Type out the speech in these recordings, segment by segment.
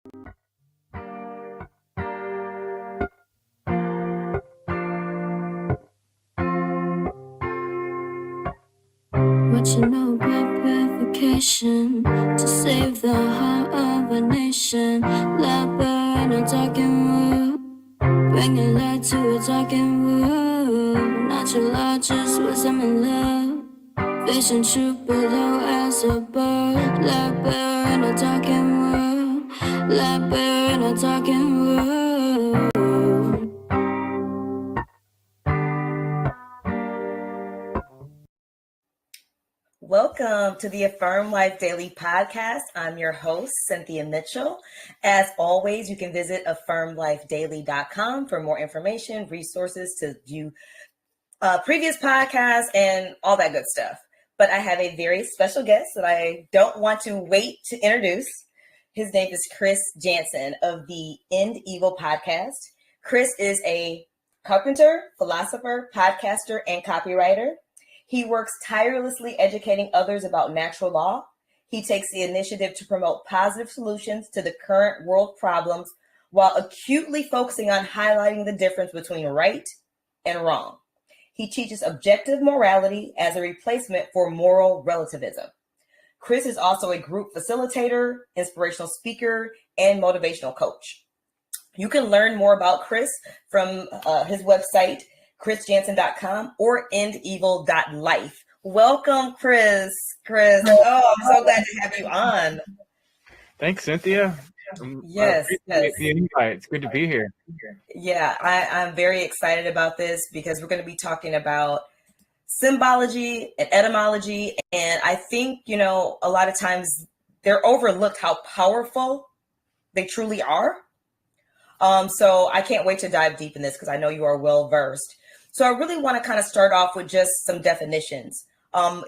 What you know about purification to save the heart of a nation? Labor in a darkened world, bringing light to a darkened world. Natural law, just wisdom and love, vision truth below as above. Labor in a darkened world, labor in a darkened world. Welcome to the Affirm Life Daily Podcast. I'm your host, Cynthia Mitchell. As always, you can visit affirmlifedaily.com for more information, resources to view previous podcasts, and all that good stuff. But I have a very special guest that I don't want to wait to introduce. His name is Chris Jansen of the End Evil podcast. Chris is a carpenter, philosopher, podcaster, and copywriter. He works tirelessly educating others about natural law. He takes the initiative to promote positive solutions to the current world problems while acutely focusing on highlighting the difference between right and wrong. He teaches objective morality as a replacement for moral relativism. Chris is also a group facilitator, inspirational speaker, and motivational coach. You can learn more about Chris from his website, chrisjansen.com or endevil.life. Welcome, Chris. Oh, I'm so glad to have you on. Thanks, Cynthia. Yes. The invite. It's good to be here. Yeah, I'm very excited about this because we're going to be talking about symbology and etymology. And I think, a lot of times they're overlooked how powerful they truly are. So I can't wait to dive deep in this because I know you are well versed. So I really want to kind of start off with just some definitions.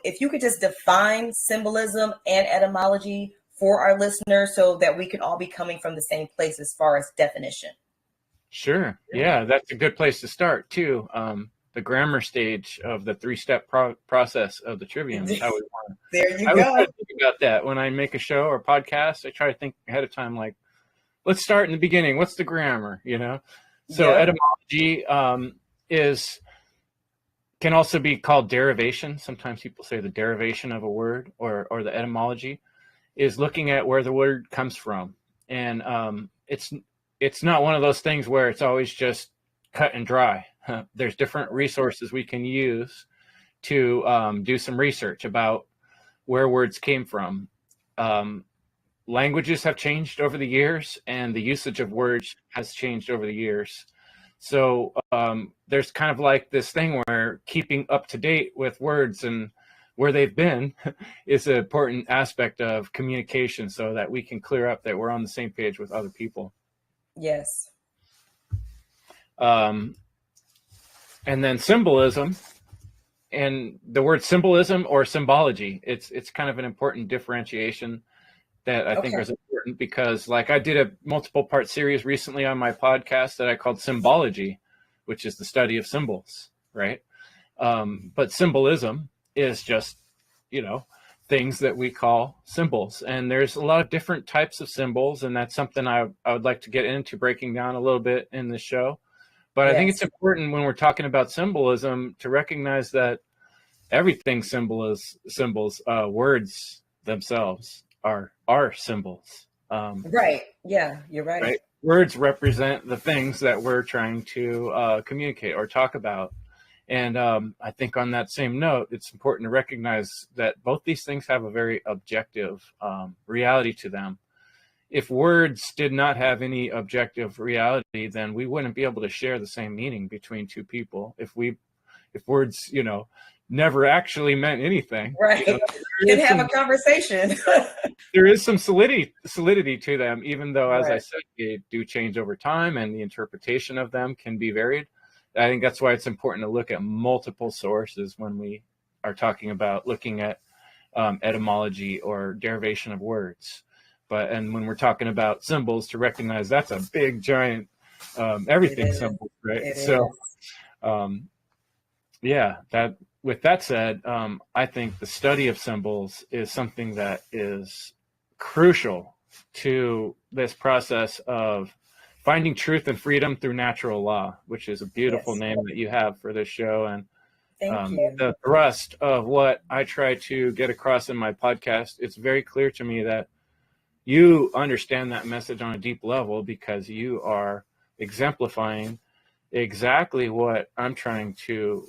If you could just define symbolism and etymology for our listeners so that we can all be coming from the same place as far as definition. Sure. Yeah, that's a good place to start too. The grammar stage of the three-step process of the trivium is how we want. There you go. I always think about that when I make a show or podcast. I try to think ahead of time, like, let's start in the beginning. What's the grammar? So etymology can also be called derivation. Sometimes people say the derivation of a word or the etymology is looking at where the word comes from. And it's not one of those things where it's always just cut and dry. There's different resources we can use to do some research about where words came from. Languages have changed over the years, and the usage of words has changed over the years. So there's kind of like this thing where keeping up to date with words and where they've been is an important aspect of communication so that we can clear up that we're on the same page with other people. Yes. And then symbolism, and the word symbolism or symbology, it's kind of an important differentiation that I think is important because, like, I did a multiple part series recently on my podcast that I called Symbology, which is the study of symbols, right? But symbolism is just, things that we call symbols. And there's a lot of different types of symbols, and that's something I would like to get into breaking down a little bit in this show. But I think it's important when we're talking about symbolism to recognize that everything symbols, words themselves are symbols. Right. Yeah, you're right. Words represent the things that we're trying to communicate or talk about. And I think on that same note, it's important to recognize that both these things have a very objective reality to them. If words did not have any objective reality, then we wouldn't be able to share the same meaning between two people. If words, never actually meant anything. Right. You can have a conversation. There is some solidity to them, even though, as I said, they do change over time and the interpretation of them can be varied. I think that's why it's important to look at multiple sources when we are talking about looking at etymology or derivation of words. And when we're talking about symbols, to recognize that's a big, giant, everything symbol, right? With that said, I think the study of symbols is something that is crucial to this process of finding truth and freedom through natural law, which is a beautiful name that you have for this show. And thank you. the thrust of what I try to get across in my podcast, it's very clear to me that you understand that message on a deep level, because you are exemplifying exactly what I'm trying to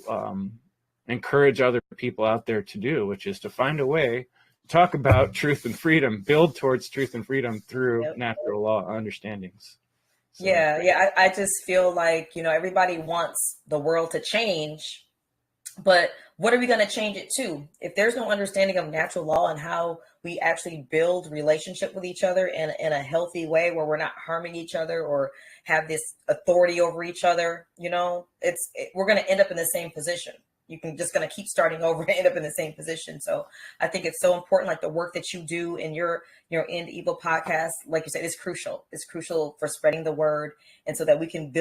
encourage other people out there to do, which is to find a way to talk about truth and freedom, build towards truth and freedom through natural law understandings. So. Yeah. I just feel like, everybody wants the world to change, but what are we going to change it to? If there's no understanding of natural law and how we actually build relationship with each other in a healthy way, where we're not harming each other or have this authority over each other, we're going to end up in the same position. You can just going to keep starting over and end up in the same position. So I think it's so important, like the work that you do in your End Evil podcast, like you said, is crucial. It's crucial for spreading the word, and so that we can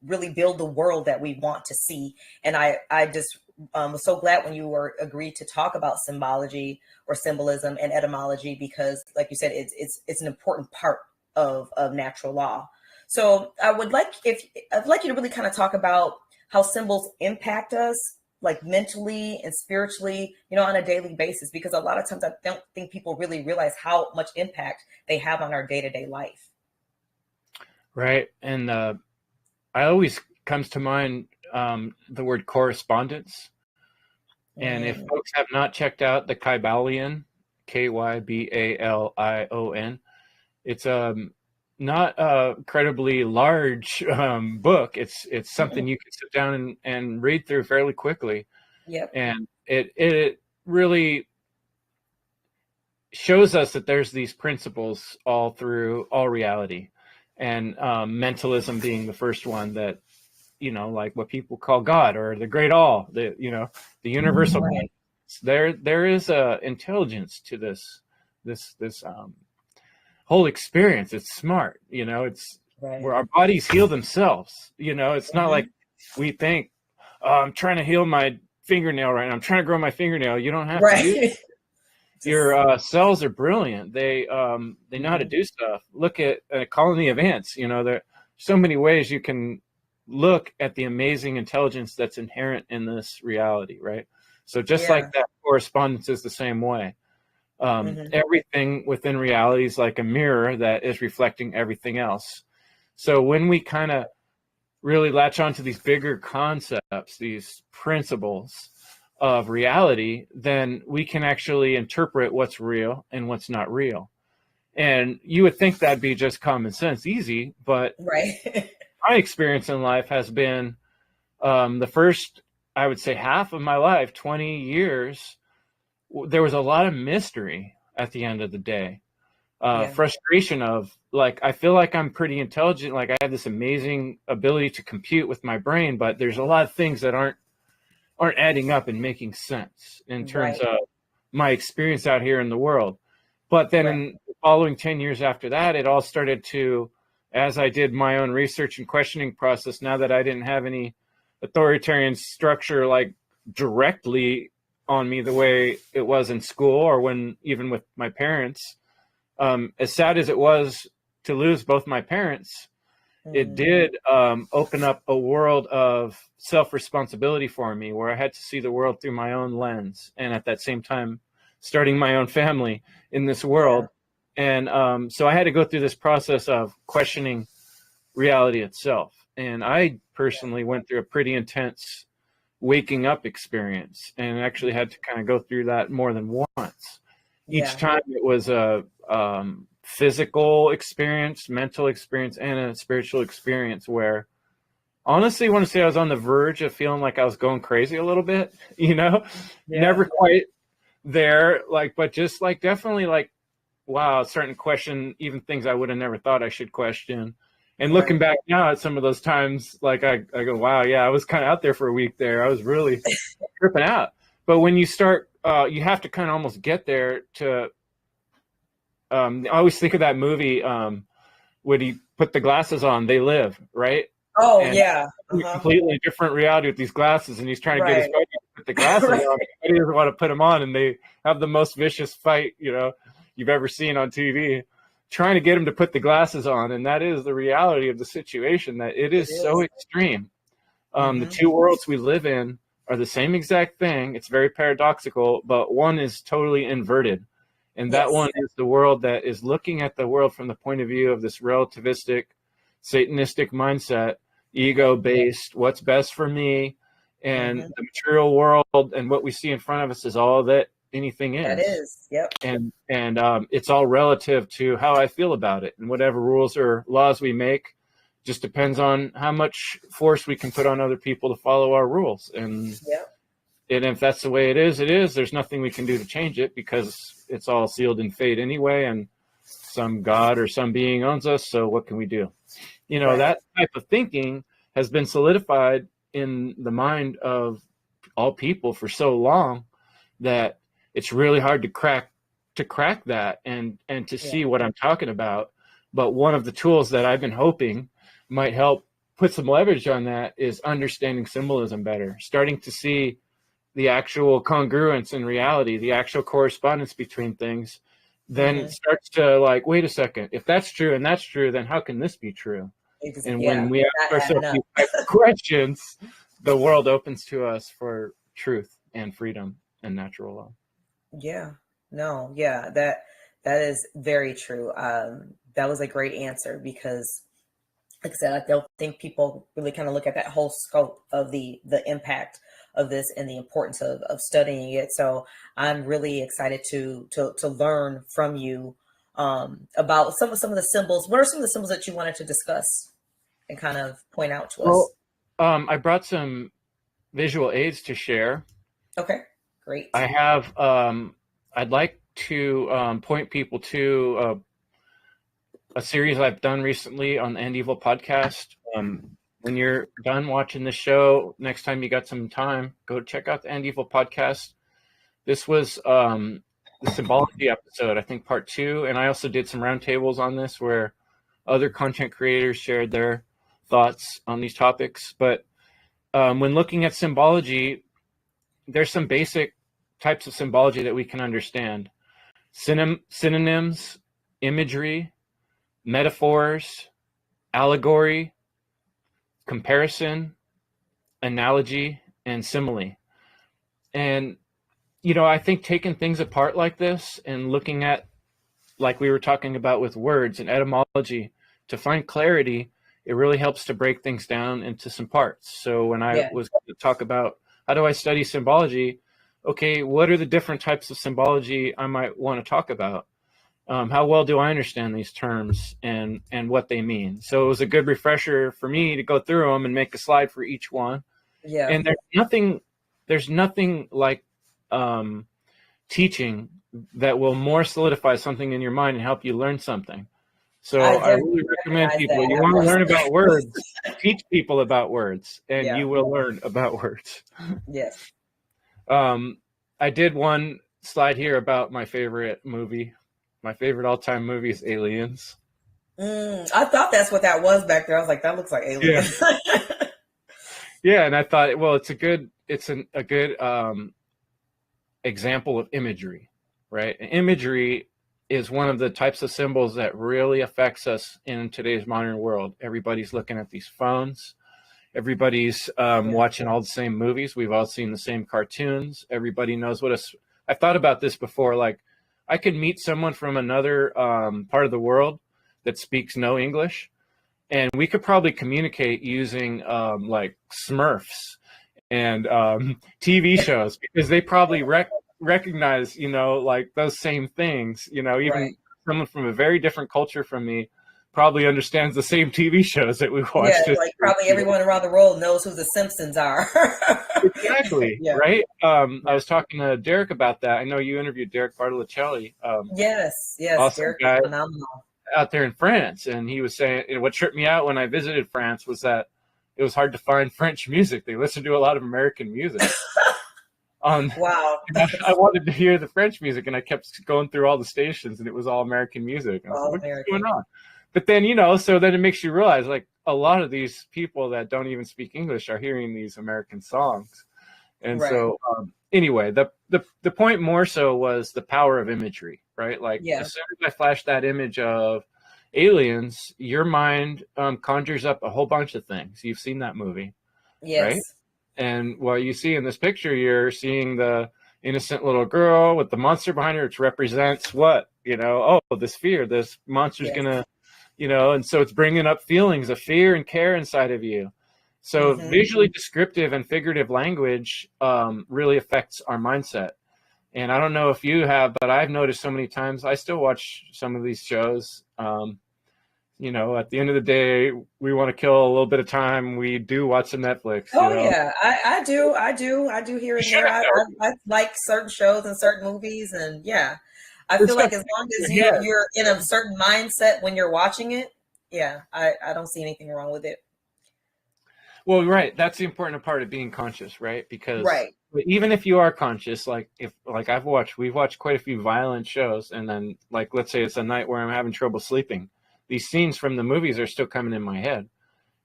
really build the world that we want to see. And I just was so glad when you agreed to talk about symbology or symbolism and etymology, because like you said, it's an important part of natural law. So I'd like you to really kind of talk about how symbols impact us, like mentally and spiritually, on a daily basis, because a lot of times I don't think people really realize how much impact they have on our day-to-day life. Right. And I always comes to mind the word correspondence. And if folks have not checked out the Kybalion, Kybalion, it's not a incredibly large book. It's something you can sit down and read through fairly quickly. Yep. And it really shows us that there's these principles all through all reality, and mentalism being the first one, that like what people call God or the great all, the universal. Right. There is a intelligence to this whole experience. It's smart, it's right. Where our bodies heal themselves. It's not like we think, oh, I'm trying to heal my fingernail right now, I'm trying to grow my fingernail. You don't have to do it. Your cells are brilliant. They know how to do stuff. Look at a colony of ants. There are so many ways you can look at the amazing intelligence that's inherent in this reality, right? So just like that, correspondence is the same way. Everything within reality is like a mirror that is reflecting everything else. So when we kind of really latch onto these bigger concepts, these principles of reality, then we can actually interpret what's real and what's not real. And you would think that'd be just common sense, easy, but right. My experience in life has been the first, I would say, half of my life, 20 years, there was a lot of mystery at the end of the day. Frustration of, like, I feel like I'm pretty intelligent, like I have this amazing ability to compute with my brain, but there's a lot of things that aren't adding up and making sense in terms of my experience out here in the world. But then in the following 10 years after that, it all started to, as I did my own research and questioning process, now that I didn't have any authoritarian structure like directly on me the way it was in school or even with my parents, as sad as it was to lose both my parents, it did open up a world of self-responsibility for me, where I had to see the world through my own lens, and at that same time starting my own family in this world. And so I had to go through this process of questioning reality itself. And I personally went through a pretty intense waking up experience, and actually had to kind of go through that more than once. Each time it was a physical experience, mental experience, and a spiritual experience, where honestly, I want to say I was on the verge of feeling like I was going crazy a little bit, never quite there, but just definitely wow, starting to question even things I would have never thought I should question. And looking back now at some of those times, I go, wow, yeah, I was kind of out there for a week there. I was really tripping out. But when you start, you have to kind of almost get there to, I always think of that movie, when he put the glasses on, They Live, right? Oh, and completely different reality with these glasses, and he's trying to get his buddy to put the glasses on. He doesn't want to put them on, and they have the most vicious fight, you've ever seen on TV. trying to get him to put the glasses on, and that is the reality of the situation, that it is so extreme. The two worlds we live in are the same exact thing. It's very paradoxical, but one is totally inverted. And that one is the world that is looking at the world from the point of view of this relativistic, Satanistic mindset, ego-based, what's best for me, and the material world and what we see in front of us is all that anything is. That is, yep. And it's all relative to how I feel about it. And whatever rules or laws we make just depends on how much force we can put on other people to follow our rules. And if that's the way it is, there's nothing we can do to change it, because it's all sealed in fate anyway, and some God or some being owns us. So what can we do? You know, that type of thinking has been solidified in the mind of all people for so long that it's really hard to crack that and to see what I'm talking about. But one of the tools that I've been hoping might help put some leverage on that is understanding symbolism better, starting to see the actual congruence in reality, the actual correspondence between things. Then it starts to like, wait a second, if that's true and that's true, then how can this be true? And when we ask ourselves these type of questions, the world opens to us for truth and freedom and natural law. That is very true. That was a great answer, because like I said, I don't think people really kind of look at that whole scope of the impact of this and the importance of studying it. So I'm really excited to learn from you about some of the symbols. What are some of the symbols that you wanted to discuss and kind of point out to us? I brought some visual aids to share. Okay, great. I have, I'd like to point people to a series I've done recently on the End Evil podcast. When you're done watching the show, next time you got some time, go check out the End Evil podcast. This was the Symbology episode, I think part 2. And I also did some roundtables on this where other content creators shared their thoughts on these topics. But when looking at symbology, there's some basic types of symbology that we can understand. Synonyms, imagery, metaphors, allegory, comparison, analogy, and simile. And, you know, I think taking things apart like this and looking at, like we were talking about with words and etymology, to find clarity, it really helps to break things down into some parts. So when I was going to talk about how do I study symbology, okay, what are the different types of symbology I might want to talk about? How well do I understand these terms and what they mean? So it was a good refresher for me to go through them and make a slide for each one. Yeah. And there's nothing like teaching that will more solidify something in your mind and help you learn something. So I really recommend people, you want to learn about words, teach people about words, and you will learn about words. Yes. I did one slide here about my favorite movie. My favorite all-time movie is Aliens. I thought that's what that was back there. I was like, that looks like Aliens. Yeah, and I thought, well, it's a good example of imagery, right? And imagery is one of the types of symbols that really affects us in today's modern world. Everybody's looking at these phones. Everybody's watching all the same movies. We've all seen the same cartoons. Everybody knows I've thought about this before, like, I could meet someone from another part of the world that speaks no English, and we could probably communicate using like Smurfs and TV shows, because they probably recognize, you know, like those same things. You know, even someone from a very different culture from me probably understands the same TV shows that we watch. Yeah, like probably everyone around the world knows who the Simpsons are. Exactly. Right. I was talking to Derek about that. I know you interviewed Derek Bartolocelli. Yes. Awesome Derek guy is phenomenal. Out there in France, and he was saying, what tripped me out when I visited France was that it was hard to find French music. They listened to a lot of American music. Wow. I wanted to hear the French music, and I kept going through all the stations, and it was all American music. I was like, what's going on? But then, you know, so then it makes you realize, like, a lot of these people that don't even speak English are hearing these American songs. And so anyway, the point more so was the power of imagery, right? Like Yeah. as soon as I flash that image of aliens, your mind conjures up a whole bunch of things. You've seen that movie, right? Yes. And what you see in this picture, you're seeing the innocent little girl with the monster behind her, which represents what? Oh, this fear, this monster's Yes. gonna, and so it's bringing up feelings of fear and care inside of you. So visually descriptive and figurative language really affects our mindset. And I don't know if you have, but I've noticed so many times, I still watch some of these shows. At the end of the day, we want to kill a little bit of time. We do watch some Netflix. Oh yeah, I do here You and should there. have I like certain shows and certain movies, and yeah, I There's feel like stuff as long as in your head. you're in a certain mindset when you're watching it, yeah, I don't see anything wrong with it. Well, right. That's the important part of being conscious, right? Because Right. even if you are conscious, like we've watched quite a few violent shows, and then like let's say it's a night where I'm having trouble sleeping, these scenes from the movies are still coming in my head,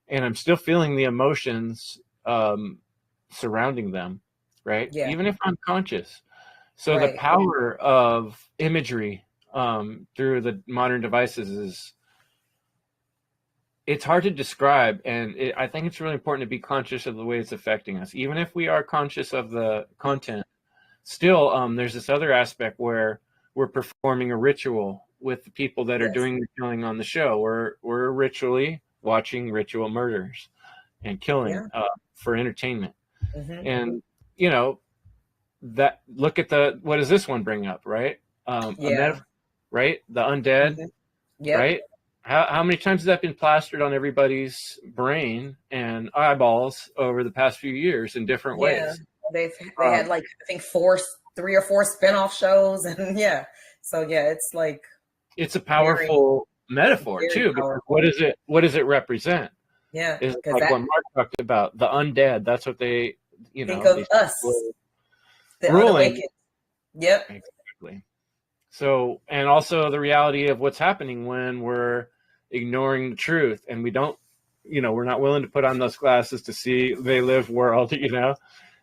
and I'm still feeling the emotions surrounding them, right? Yeah. Even if I'm conscious. So the Right. power of imagery through the modern devices is it's hard to describe, and I think it's really important to be conscious of the way it's affecting us. Even if we are conscious of the content, still there's this other aspect where we're performing a ritual with the people that are Yes. doing the killing on the show. We're ritually watching ritual murders and killing Yeah. for entertainment. Mm-hmm. And you know that look at what does this one bring up, right? A Yeah. metaphor, right? The undead, Mm-hmm. Yep. right? How many times has that been plastered on everybody's brain and eyeballs over the past few years in different Yeah. ways? They had like I think 3 or 4 spinoff shows, and yeah. So yeah, it's like It's a very, powerful metaphor very too, because powerful. what does it represent? Yeah, Is because like that what Mark talked about, the undead. That's what they, think of these us, people the ruling. unawakened. Yep. Exactly. So, and also the reality of what's happening when we're ignoring the truth and we don't, we're not willing to put on those glasses to see they live world,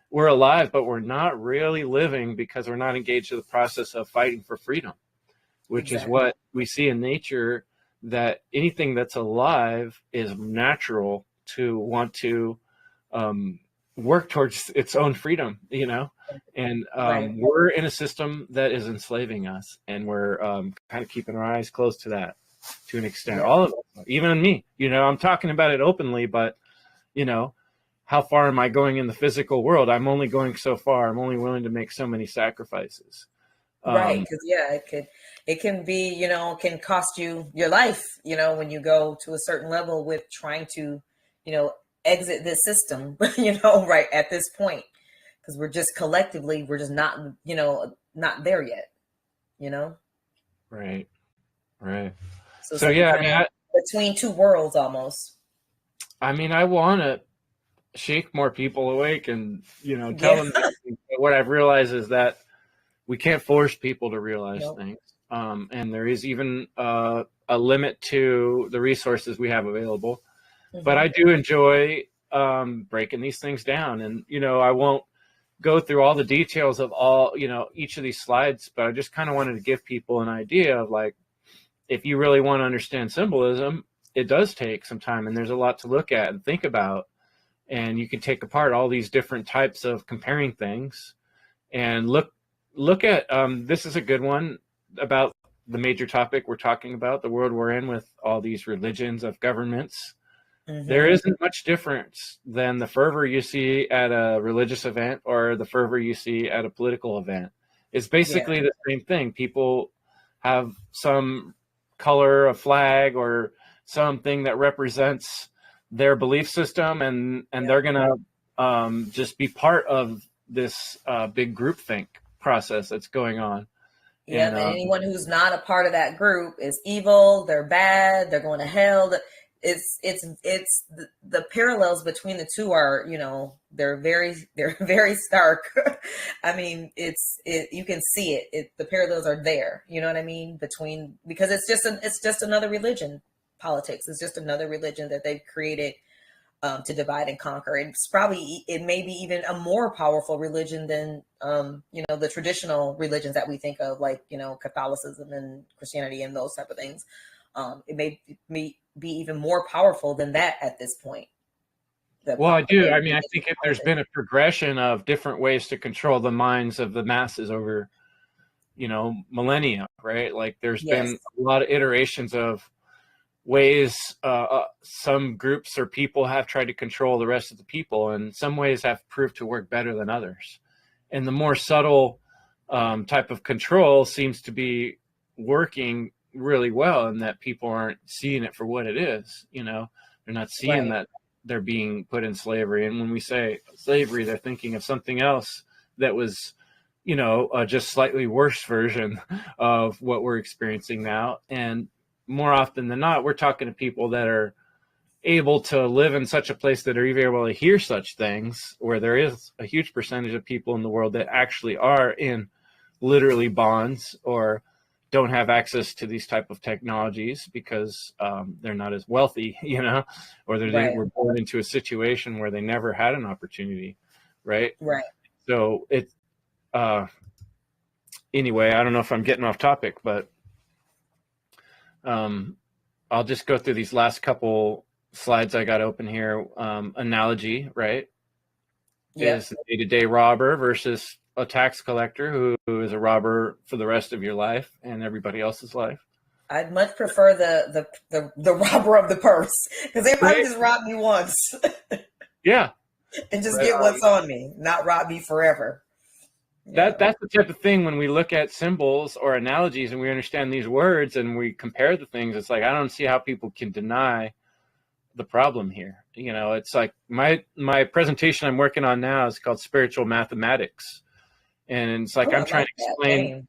we're alive, but we're not really living because we're not engaged in the process of fighting for freedom, which is Exactly. what we see in nature, that anything that's alive is natural to want to work towards its own freedom, and Right. we're in a system that is enslaving us, and we're kind of keeping our eyes closed to that to an extent. Yeah. All of us, even me, I'm talking about it openly, but how far am I going in the physical world? I'm only going so far. I'm only willing to make so many sacrifices. Right. Because yeah, it can be, can cost you your life, when you go to a certain level with trying to, exit this system, right at this point. Because we're just collectively, we're just not, not there yet, you know? Right. Right. So it's So like we're yeah, kind of between two worlds almost. I want to shake more people awake and tell Yeah. them these things. But what I've realized is that we can't force people to realize Nope. things, and there is even a limit to the resources we have available. But I do enjoy breaking these things down, and I won't go through all the details of all each of these slides, but I just kind of wanted to give people an idea of, like, if you really want to understand symbolism, it does take some time, and there's a lot to look at and think about. And you can take apart all these different types of comparing things and look at this is a good one about the major topic we're talking about, the world we're in with all these religions of governments. There isn't much difference than the fervor you see at a religious event or the fervor you see at a political event. It's basically the same thing. People have some color, a flag, or something that represents their belief system, and they're gonna just be part of this big groupthink process that's going on. Yep, and anyone who's not a part of that group is evil. They're bad. They're going to hell. It's the parallels between the two are, they're very stark. I mean, you can see it. The parallels are there. You know what I mean? Because it's just another religion. Politics is just another religion that they've created to divide and conquer. It may be even a more powerful religion than, the traditional religions that we think of, like, Catholicism and Christianity and those type of things. It may be even more powerful than that at this point. Well, I do. I mean, I think there's been a progression of different ways to control the minds of the masses over, millennia, right? Like there's been a lot of iterations of ways some groups or people have tried to control the rest of the people, and some ways have proved to work better than others. And the more subtle type of control seems to be working really well, in that people aren't seeing it for what it is. They're not seeing that they're being put in slavery. And when we say slavery, they're thinking of something else that was, just slightly worse version of what we're experiencing now. And more often than not, we're talking to people that are able to live in such a place that are even able to hear such things, where there is a huge percentage of people in the world that actually are in literally bonds or don't have access to these type of technologies because they're not as wealthy, or they were born into a situation where they never had an opportunity. Right. So anyway, I don't know if I'm getting off topic, but I'll just go through these last couple slides I got open here. Analogy, right? Is a day-to-day robber versus a tax collector who is a robber for the rest of your life and everybody else's life. I'd much prefer the robber of the purse, because they might just rob me once. Yeah. And just get what's on me, not rob me forever. That's the type of thing when we look at symbols or analogies and we understand these words and we compare the things, it's like, I don't see how people can deny the problem here. It's like my presentation I'm working on now is called Spiritual Mathematics. And it's like, I'm trying to explain,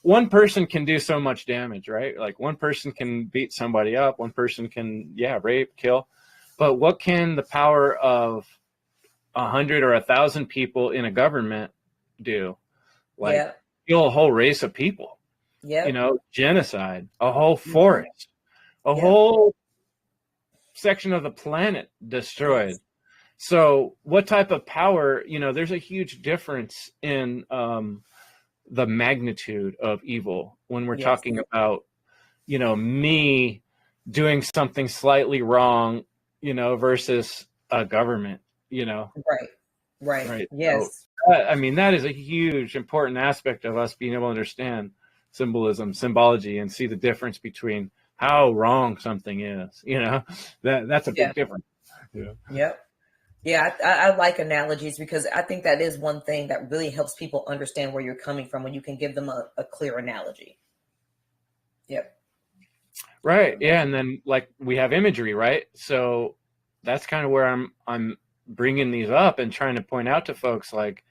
one person can do so much damage, right? Like one person can beat somebody up, one person can, rape, kill. But what can the power of 100 or 1,000 people in a government do? Like kill a whole race of people, genocide, a whole forest, a whole section of the planet destroyed. So what type of power, there's a huge difference in the magnitude of evil when we're talking about, me doing something slightly wrong, versus a government, Right. Yes. So, I mean, that is a huge, important aspect of us being able to understand symbolism, symbology, and see the difference between how wrong something is. That's a big difference. I like analogies, because I think that is one thing that really helps people understand where you're coming from, when you can give them a clear analogy. Right. Yeah. And then like we have imagery, right? So that's kind of where I'm bringing these up and trying to point out to folks, like,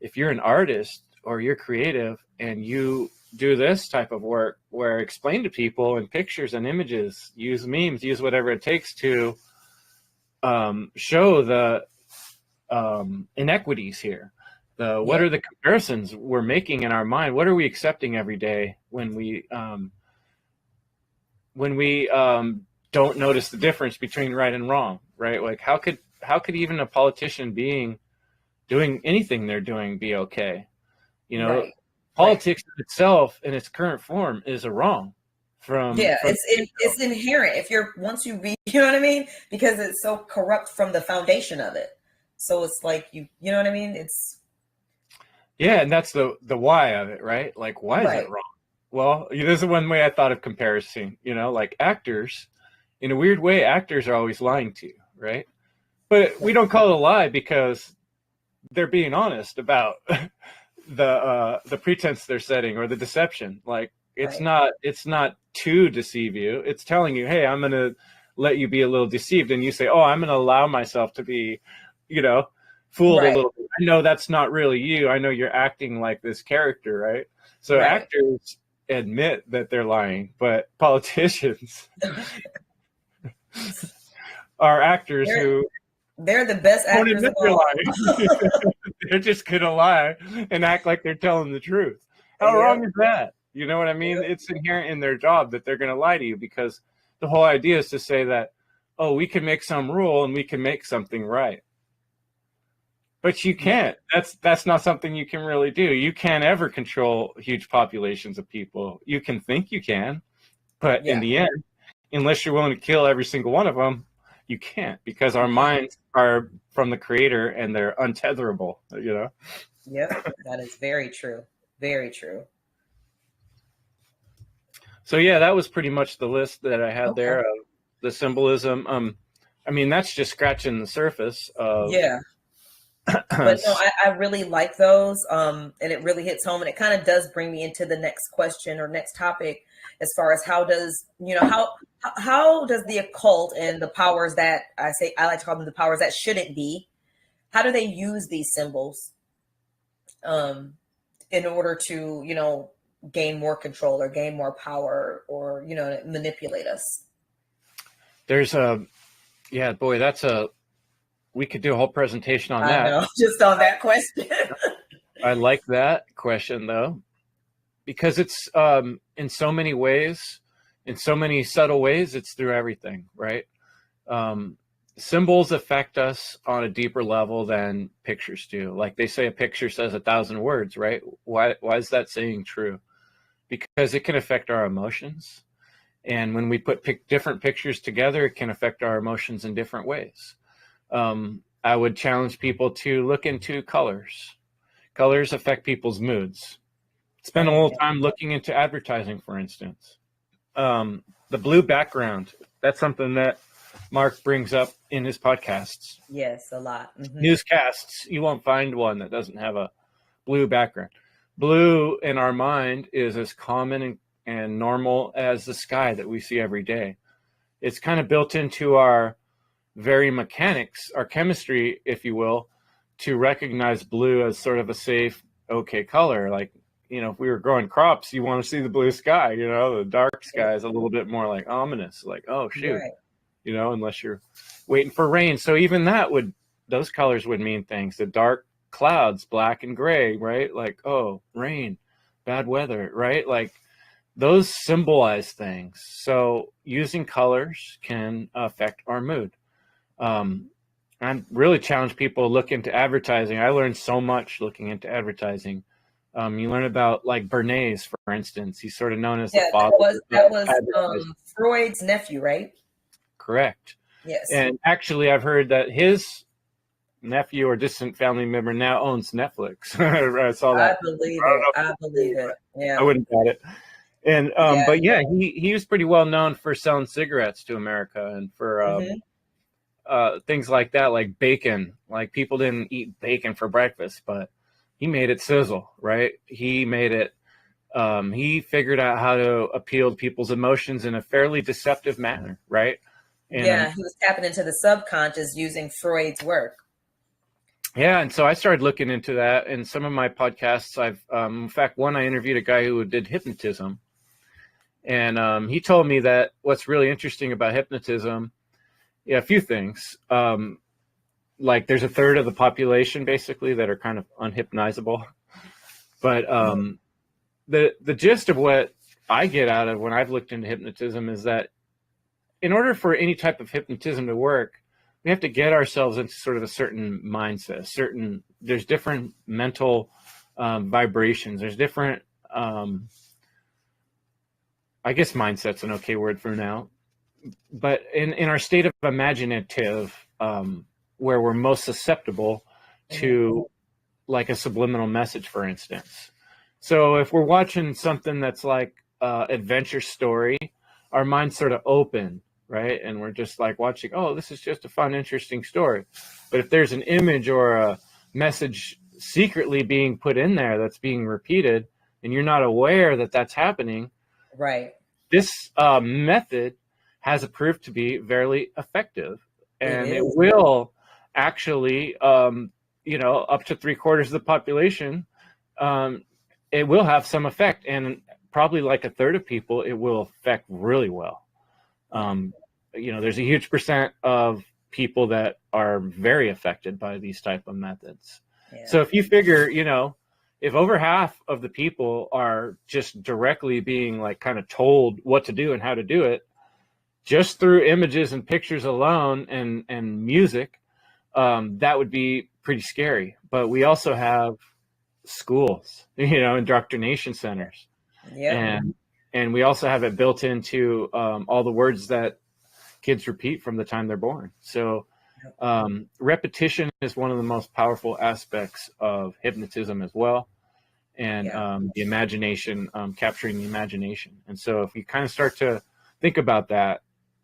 if you're an artist or you're creative and you do this type of work where explain to people in pictures and images, use memes, use whatever it takes to show the inequities here. What are the comparisons we're making in our mind? What are we accepting every day when we don't notice the difference between right and wrong, right? Like how could even a politician doing anything they're doing be okay? Politics itself in its current form is a wrong. It's inherent. Once you read, you know what I mean? Because it's so corrupt from the foundation of it. So it's like, you know what I mean? And that's the why of it, right? Like, why is it wrong? Well, this is one way I thought of comparison, like actors, in a weird way, actors are always lying to you, right? But we don't call it a lie because they're being honest about the pretense they're setting or the deception. Like it's not to deceive you. It's telling you, hey, I'm going to let you be a little deceived. And you say, oh, I'm going to allow myself to be, fooled a little bit. I know that's not really you. I know you're acting like this character, right? So actors admit that they're lying, but politicians are actors they're the best actors of all. They're just gonna lie and act like they're telling the truth. How wrong is that? You know what I mean? It's inherent in their job that they're gonna lie to you, because the whole idea is to say that oh, we can make some rule and we can make something right. But you can't. That's not something you can really do. You can't ever control huge populations of people. You can think you can, but in the end, unless you're willing to kill every single one of them, you can't, because our minds are from the creator and they're untetherable, you know? Yep, that is very true. Very true. So yeah, that was pretty much the list that I had there of the symbolism. I mean, that's just scratching the surface of But no, I really like those. And it really hits home, and it kind of does bring me into the next question or next topic, as far as how does, how does the occult and the powers that I like to call them the powers that shouldn't be, how do they use these symbols in order to, gain more control or gain more power or, manipulate us? There's we could do a whole presentation on that. I know, just on that question. I like that question though, because it's in so many ways, in so many subtle ways, it's through everything, right? Symbols affect us on a deeper level than pictures do. Like they say, a picture says 1,000 words, right? Why is that saying true? Because it can affect our emotions. And when we put different pictures together, it can affect our emotions in different ways. I would challenge people to look into colors. Colors affect people's moods. Spend a little time looking into advertising, for instance. The blue background, that's something that Mark brings up in his podcasts. Yes, a lot. Newscasts, you won't find one that doesn't have a blue background. Blue in our mind is as common and normal as the sky that we see every day. It's kind of built into our very mechanics, our chemistry, if you will, to recognize blue as sort of a safe, okay color. Like, if we were growing crops, you want to see the blue sky, the dark sky is a little bit more like ominous, like, oh shoot, unless you're waiting for rain. So even those colors would mean things. The dark clouds, black and gray, right? Like, oh, rain, bad weather, right? Like those symbolize things. So using colors can affect our mood. I really challenge people to look into advertising. I learned so much looking into advertising. You learn about like Bernays, for instance. He's sort of known as the father. That was Freud's nephew, right? Correct. Yes. And actually, I've heard that his nephew or distant family member now owns Netflix. I saw that. I believe it. Yeah. I wouldn't doubt it. And but yeah, he was pretty well known for selling cigarettes to America and for things like that, like bacon. Like people didn't eat bacon for breakfast, but he made it sizzle, right? He made it. He figured out how to appeal to people's emotions in a fairly deceptive manner, right? And, he was tapping into the subconscious using Freud's work. Yeah, and so I started looking into that. In some of my podcasts, in fact, one I interviewed a guy who did hypnotism, and he told me that what's really interesting about hypnotism, a few things. Like there's a third of the population basically that are kind of unhypnotizable, but the gist of what I get out of when I've looked into hypnotism is that in order for any type of hypnotism to work, we have to get ourselves into sort of a certain mindset. There's different mental vibrations. There's different, I guess mindset's an okay word for now. But in our state of imaginative, where we're most susceptible to like a subliminal message, for instance. So if we're watching something that's like adventure story, our mind's sort of open, right? And we're just like watching, oh, this is just a fun, interesting story. But if there's an image or a message secretly being put in there that's being repeated, and you're not aware that that's happening, right? This method has proved to be very effective, and it will actually, up to 3/4 of the population, it will have some effect, and probably like a third of people, it will affect really well. There's a huge percent of people that are very affected by these type of methods. Yeah. So if you figure, if over half of the people are just directly being like kind of told what to do and how to do it, just through images and pictures alone and music, that would be pretty scary. But we also have schools, indoctrination centers. Yeah. And we also have it built into all the words that kids repeat from the time they're born. So repetition is one of the most powerful aspects of hypnotism as well. And the imagination, capturing the imagination. And so if you kind of start to think about that,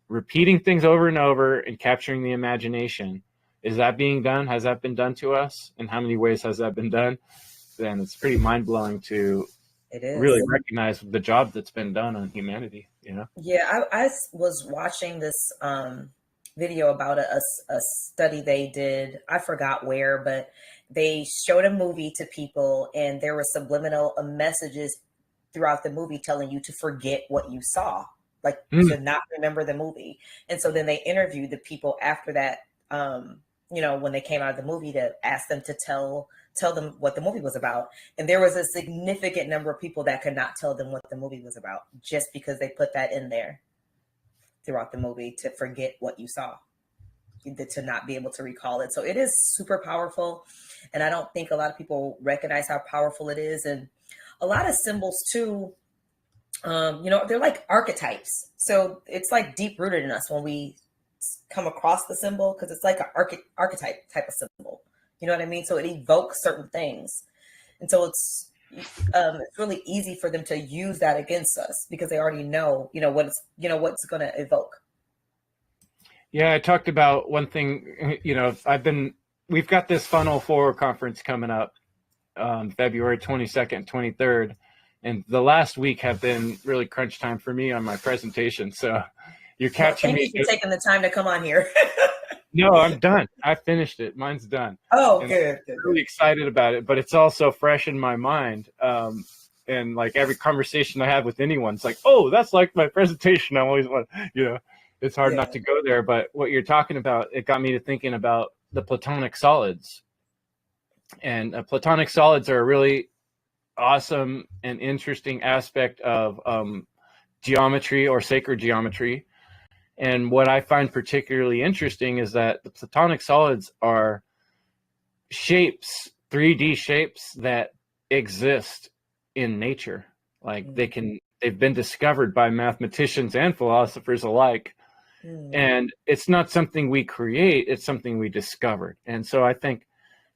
repeating things over and over and capturing the imagination, is that being done? Has that been done to us? And how many ways has that been done? Then it's pretty mind-blowing to really recognize the job that's been done on humanity, Yeah, I was watching this video about a study they did. I forgot where, but they showed a movie to people, and there were subliminal messages throughout the movie telling you to forget what you saw, like to not remember the movie. And so then they interviewed the people after that, when they came out of the movie, to ask them to tell them what the movie was about. And there was a significant number of people that could not tell them what the movie was about, just because they put that in there throughout the movie, to forget what you saw, to not be able to recall it. So it is super powerful. And I don't think a lot of people recognize how powerful it is. And a lot of symbols too, they're like archetypes. So it's like deep rooted in us when we come across the symbol, because it's like an archetype type of symbol. You know what I mean? So it evokes certain things. And so it's really easy for them to use that against us, because they already know, what's going to evoke. Yeah, I talked about one thing, we've got this Funnel 4 conference coming up, February 22nd, 23rd. And the last week have been really crunch time for me on my presentation. So you're catching me. Thank you for taking the time to come on here. No, I'm done. I finished it. Mine's done. Oh, good. I'm really excited about it, but it's also fresh in my mind. And like every conversation I have with anyone, it's like, oh, that's like my presentation. I always want, it's hard not to go there. But what you're talking about, it got me to thinking about the Platonic solids. And Platonic solids are a really awesome and interesting aspect of geometry or sacred geometry. And what I find particularly interesting is that the Platonic solids are shapes, 3D shapes that exist in nature. Like they've been discovered by mathematicians and philosophers alike. And it's not something we create, it's something we discovered. And so I think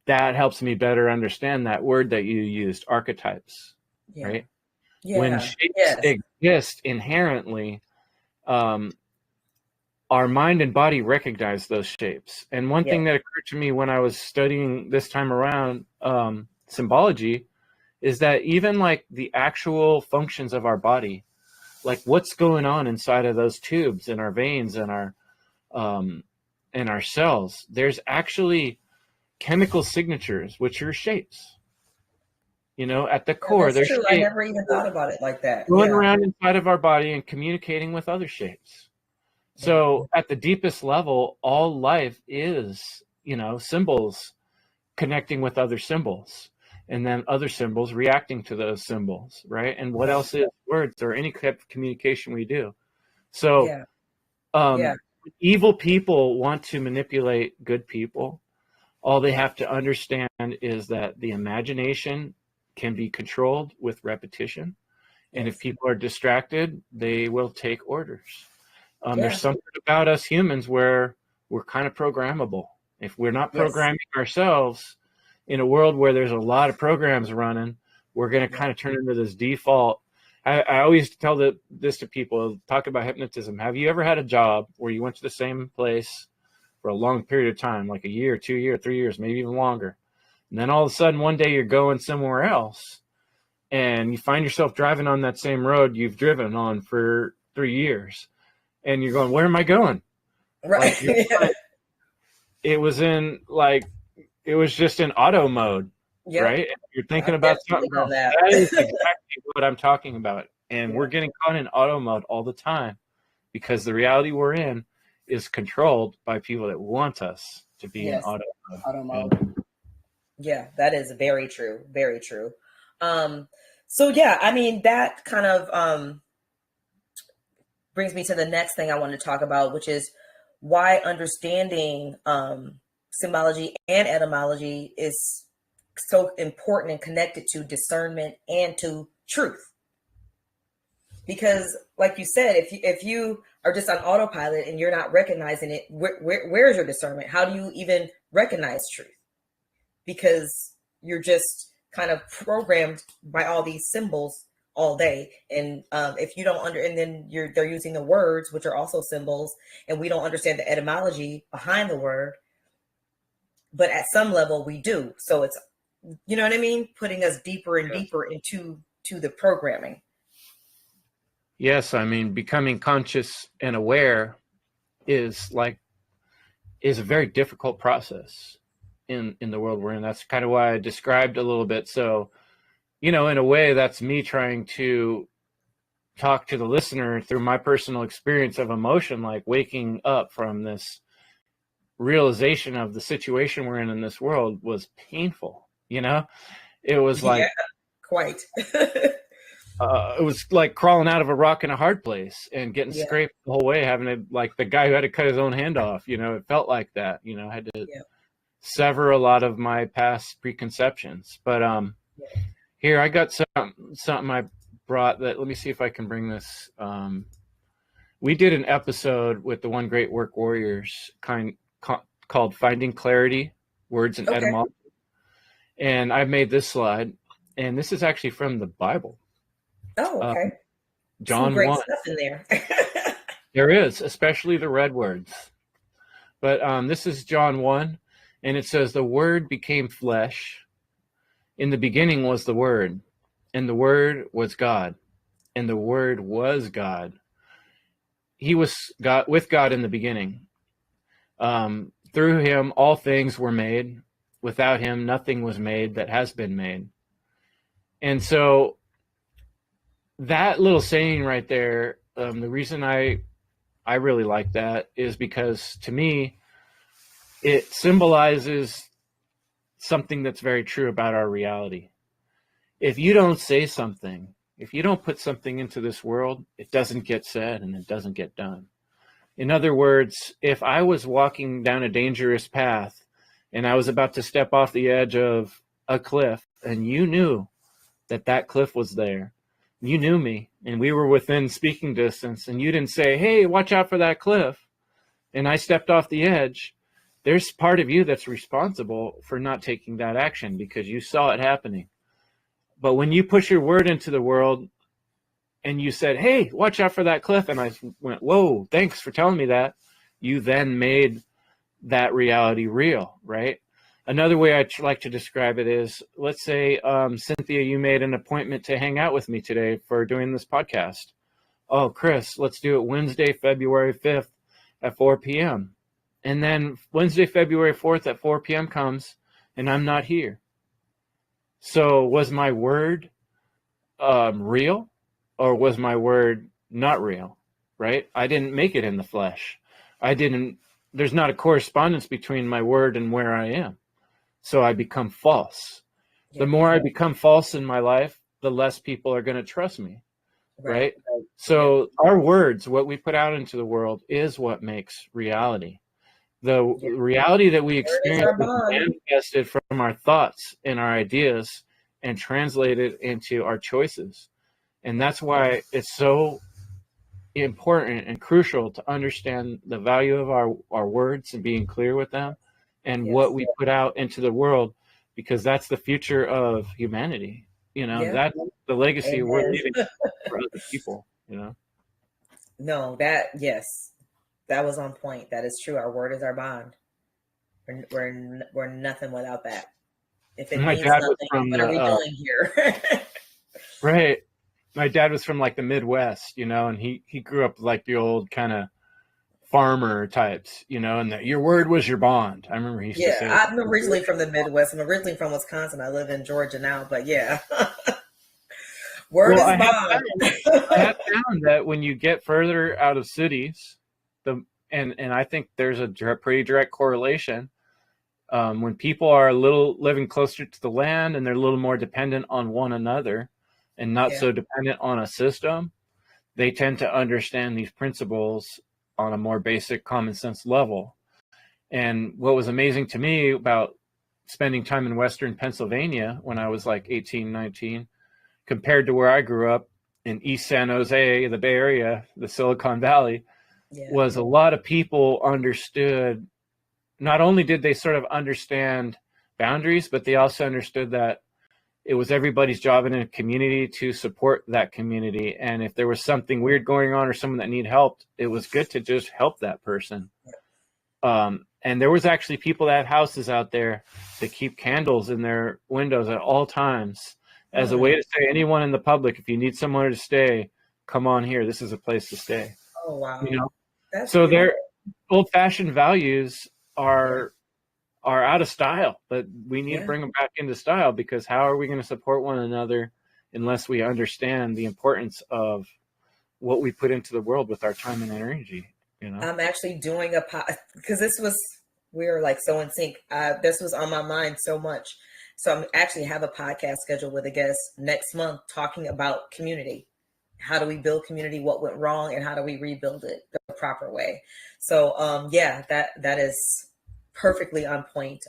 that helps me better understand that word that you used, archetypes, right? Yeah. When shapes exist inherently, our mind and body recognize those shapes. And one thing that occurred to me when I was studying this time around symbology is that even like the actual functions of our body, like what's going on inside of those tubes in our veins and our cells, there's actually chemical signatures, which are shapes. At the core, there's true. I never even thought about it like that. Going around inside of our body and communicating with other shapes. So at the deepest level, all life is, symbols connecting with other symbols, and then other symbols reacting to those symbols, right? And what else is words or any type of communication we do? So evil people want to manipulate good people. All they have to understand is that the imagination can be controlled with repetition. And if people are distracted, they will take orders. There's something about us humans where we're kind of programmable. If we're not programming ourselves in a world where there's a lot of programs running, we're going to kind of turn into this default. I always tell this to people, talk about hypnotism. Have you ever had a job where you went to the same place for a long period of time, like a year, 2 years, 3 years, maybe even longer? And then all of a sudden, one day you're going somewhere else and you find yourself driving on that same road you've driven on for 3 years. And you're going, where am I going? Right. Like, it was just in auto mode, right? And you're thinking about something else. That is exactly what I'm talking about. And we're getting caught in auto mode all the time because the reality we're in is controlled by people that want us to be in auto mode. Yeah, that is very true. Very true. So yeah, I mean, that kind of brings me to the next thing I want to talk about, which is why understanding symbology and etymology is so important and connected to discernment and to truth. Because, like you said, if you are just on autopilot and you're not recognizing it, where's your discernment? How do you even recognize truth? Because you're just kind of programmed by all these symbols all day, and if you don't and then they're using the words, which are also symbols, and we don't understand the etymology behind the word, but at some level we do. So it's, you know what I mean, putting us deeper and deeper into the programming. Yes, I mean, becoming conscious and aware is a very difficult process in the world we're in. That's kind of why I described a little bit. So, in a way, that's me trying to talk to the listener through my personal experience of emotion, like waking up from this realization of the situation we're in this world was painful. It was like, quite. it was like crawling out of a rock in a hard place and getting scraped the whole way, having to, like the guy who had to cut his own hand off, it felt like that, I had to sever a lot of my past preconceptions. But here I got something I brought that, let me see if I can bring this. We did an episode with the One Great Work Warriors called Finding Clarity, Words and Etymology. And I made this slide, and this is actually from the Bible. Oh, okay. John Some great 1. stuff in there. There is, especially the red words. But this is John 1, and it says, "The Word became flesh. In the beginning was the Word, and the Word was God, and the Word was God. He was with God in the beginning. Through him all things were made. Without him nothing was made that has been made." And so that little saying right there, the reason I really like that is because, to me, it symbolizes something that's very true about our reality. If you don't say something, if you don't put something into this world, it doesn't get said and it doesn't get done. In other words, if I was walking down a dangerous path and I was about to step off the edge of a cliff, and you knew that cliff was there, you knew me, and we were within speaking distance, and you didn't say, "Hey, watch out for that cliff," and I stepped off the edge, there's part of you that's responsible for not taking that action because you saw it happening. But when you push your word into the world and you said, "Hey, watch out for that cliff," and I went, "Whoa, thanks for telling me that," you then made that reality real, right? Another way I like to describe it is, let's say, Cynthia, you made an appointment to hang out with me today for doing this podcast. "Oh, Chris, let's do it Wednesday, February 5th at 4 p.m. And then Wednesday, February 4th at 4 p.m. comes, and I'm not here. So was my word real, or was my word not real, right? I didn't make it in the flesh. There's not a correspondence between my word and where I am. So I become false. Yeah. The more I become false in my life, the less people are going to trust me, right? So our words, what we put out into the world, is what makes reality. The reality that we experience is manifested from our thoughts and our ideas and translated into our choices. And that's why it's so important and crucial to understand the value of our words and being clear with them and what we put out into the world, because that's the future of humanity. That's the legacy we're leaving for other people, No, that was on point. That is true. Our word is our bond. We're nothing without that. If it means nothing, what are we doing here? Right. My dad was from like the Midwest, and he grew up like the old kind of farmer types, and that your word was your bond. I remember he used to say that. I'm originally from the Midwest. I'm originally from Wisconsin. I live in Georgia now, but yeah. Word is bond. I have found that when you get further out of cities, and I think there's a pretty direct correlation. When people are living closer to the land and they're a little more dependent on one another and not so dependent on a system, they tend to understand these principles on a more basic common sense level. And what was amazing to me about spending time in Western Pennsylvania when I was like 18, 19, compared to where I grew up in East San Jose, the Bay Area, the Silicon Valley, was a lot of people understood, not only did they sort of understand boundaries, but they also understood that it was everybody's job in a community to support that community. And if there was something weird going on or someone that needed help, it was good to just help that person. And there was actually people that had houses out there that keep candles in their windows at all times as a way to say, anyone in the public, if you need somewhere to stay, come on here. This is a place to stay. Oh, wow. You know, That's so beautiful. their old-fashioned values are out of style, but we need to bring them back into style, because how are we going to support one another unless we understand the importance of what we put into the world with our time and energy? You know, I'm actually doing because we were like so in sync. This was on my mind so much. So I'm actually have a podcast scheduled with a guest next month talking about community. How do we build community? What went wrong, and how do we rebuild it the proper way? So that is perfectly on point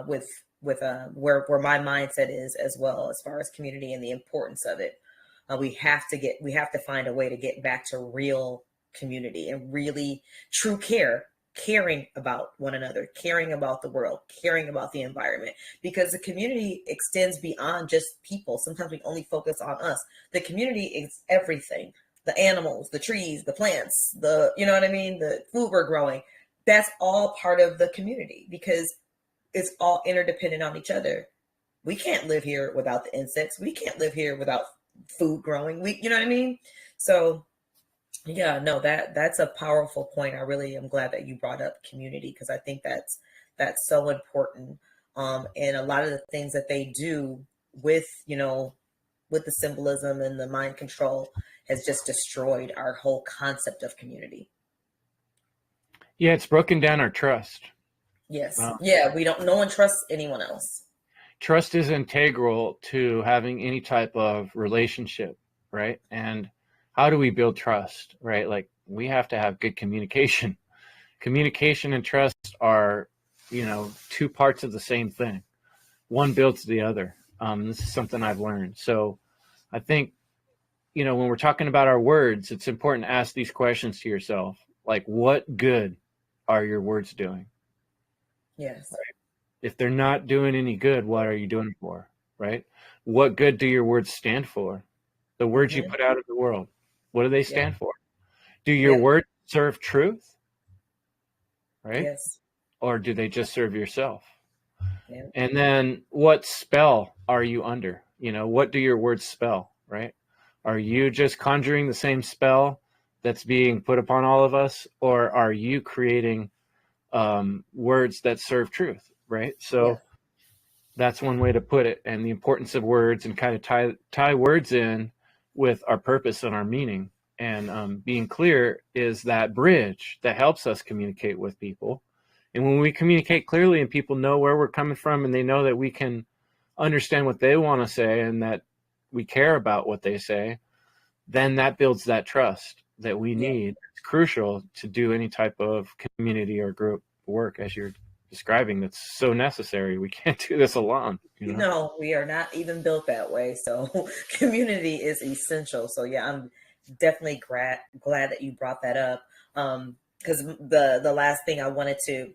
with where my mindset is as well, as far as community and the importance of it. We have to find a way to get back to real community and really true caring about one another, caring about the world, caring about the environment, because the community extends beyond just people. Sometimes we only focus on us. The community is everything: the animals, the trees, the plants, you know what I mean, the food we're growing. That's all part of the community, because it's all interdependent on each other. We can't live here without the insects. We can't live here without food growing. You know what I mean? So yeah, no, that's a powerful point. I really am glad that you brought up community, because I think that's so important. And a lot of the things that they do with, with the symbolism and the mind control has just destroyed our whole concept of community. Yeah, it's broken down our trust. Yes. Yeah, no one trusts anyone else. Trust is integral to having any type of relationship, right? And how do we build trust, right? Like, we have to have good communication. Communication and trust are, two parts of the same thing. One builds the other. This is something I've learned. So I think, when we're talking about our words, it's important to ask these questions to yourself. Like, what good are your words doing? Yes. Right? If they're not doing any good, what are you doing it for, right? What good do your words stand for? The words you put out of the world, what do they stand for? Do your words serve truth, right? Yes. Or do they just serve yourself? Yeah. And then what spell are you under? What do your words spell, right? Are you just conjuring the same spell that's being put upon all of us, or are you creating words that serve truth, right? So that's one way to put it. And the importance of words, and kind of tie words in with our purpose and our meaning. And being clear is that bridge that helps us communicate with people. And when we communicate clearly and people know where we're coming from, and they know that we can understand what they want to say and that we care about what they say, then that builds that trust that we need. It's crucial to do any type of community or group work, as you're describing. That's so necessary. We can't do this alone. No, we are not even built that way. So community is essential. So yeah, I'm definitely glad that you brought that up. Because the last thing I wanted to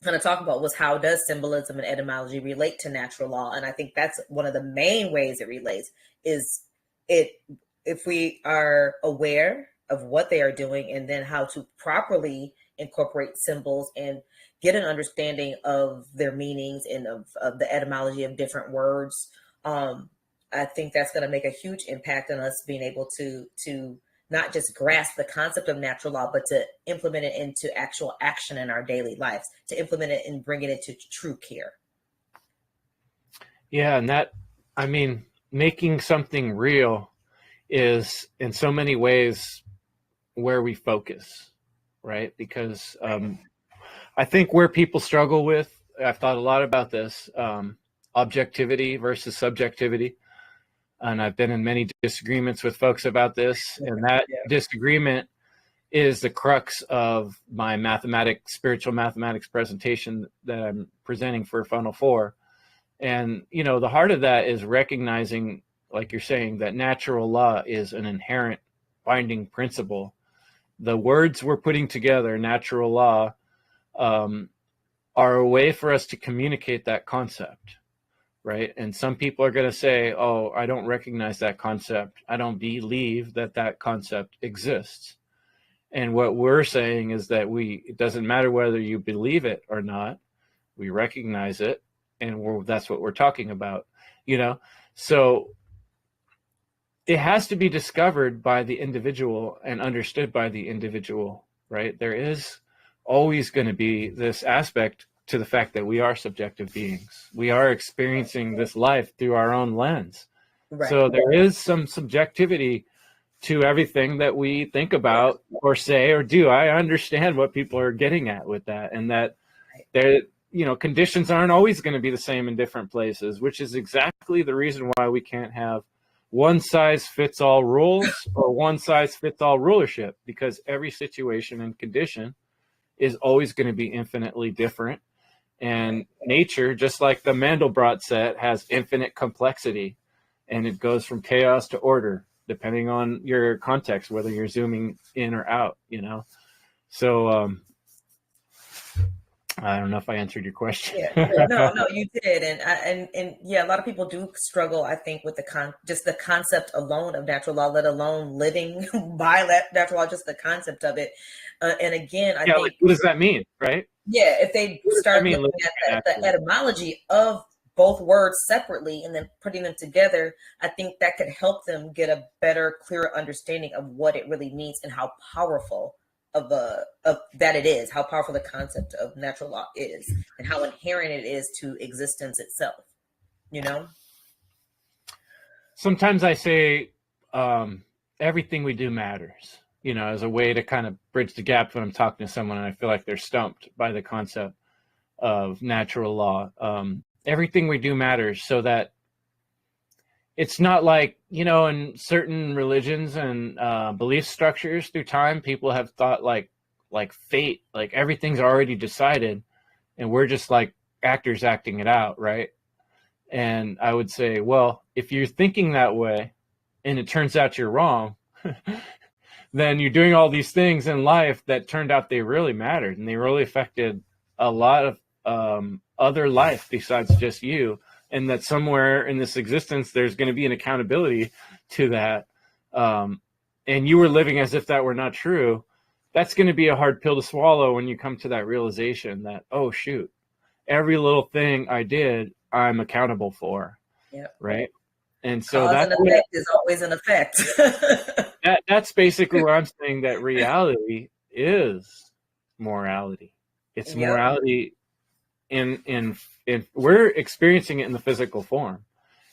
kind of talk about was, how does symbolism and etymology relate to natural law? And I think that's one of the main ways it relates, is if we are aware of what they are doing, and then how to properly incorporate symbols and get an understanding of their meanings and of the etymology of different words. I think that's going to make a huge impact on us being able to not just grasp the concept of natural law, but to implement it into actual action in our daily lives, to implement it and bring it into true care. Yeah. And making something real is in so many ways where we focus, right? Because I think where people struggle with, I've thought a lot about this, objectivity versus subjectivity. And I've been in many disagreements with folks about this, and that disagreement is the crux of my spiritual mathematics presentation that I'm presenting for Funnel 4. And, the heart of that is recognizing, like you're saying, that natural law is an inherent binding principle. The words we're putting together, natural law, are a way for us to communicate that concept, right? And some people are going to say, oh, I don't recognize that concept. I don't believe that concept exists. And what we're saying is that it doesn't matter whether you believe it or not, we recognize it, and that's what we're talking about, So it has to be discovered by the individual and understood by the individual, right? There is always going to be this aspect to the fact that we are subjective beings. We are experiencing this life through our own lens. Right. So there is some subjectivity to everything that we think about or say or do. I understand what people are getting at with that, and that conditions aren't always going to be the same in different places, which is exactly the reason why we can't have one size fits all rules or one size fits all rulership, because every situation and condition is always going to be infinitely different. And nature, just like the Mandelbrot set, has infinite complexity, and it goes from chaos to order, depending on your context, whether you're zooming in or out, So I don't know if I answered your question. No, you did. And yeah, a lot of people do struggle, I think, with just the concept alone of natural law, let alone living by natural law, just the concept of it. And again, I think, like, what does that mean, right? Yeah, if they start looking at the etymology of both words separately and then putting them together, I think that could help them get a better, clearer understanding of what it really means and how powerful of that it is, how powerful the concept of natural law is, and how inherent it is to existence itself. Sometimes I say everything we do matters, as a way to kind of bridge the gap when I'm talking to someone and I feel like they're stumped by the concept of natural law. Everything we do matters, so that it's not like, in certain religions and belief structures through time, people have thought like fate, like everything's already decided and we're just like actors acting it out, right? And I would say, well, if you're thinking that way and it turns out you're wrong, then you're doing all these things in life that turned out they really mattered and they really affected a lot of other life besides just you. And that somewhere in this existence, there's going to be an accountability to that. And you were living as if that were not true. That's going to be a hard pill to swallow when you come to that realization that, oh, shoot, every little thing I did, I'm accountable for. Yeah. Right. And so that effect is always an effect. That's basically where I'm saying that reality is morality. It's morality in we're experiencing it in the physical form.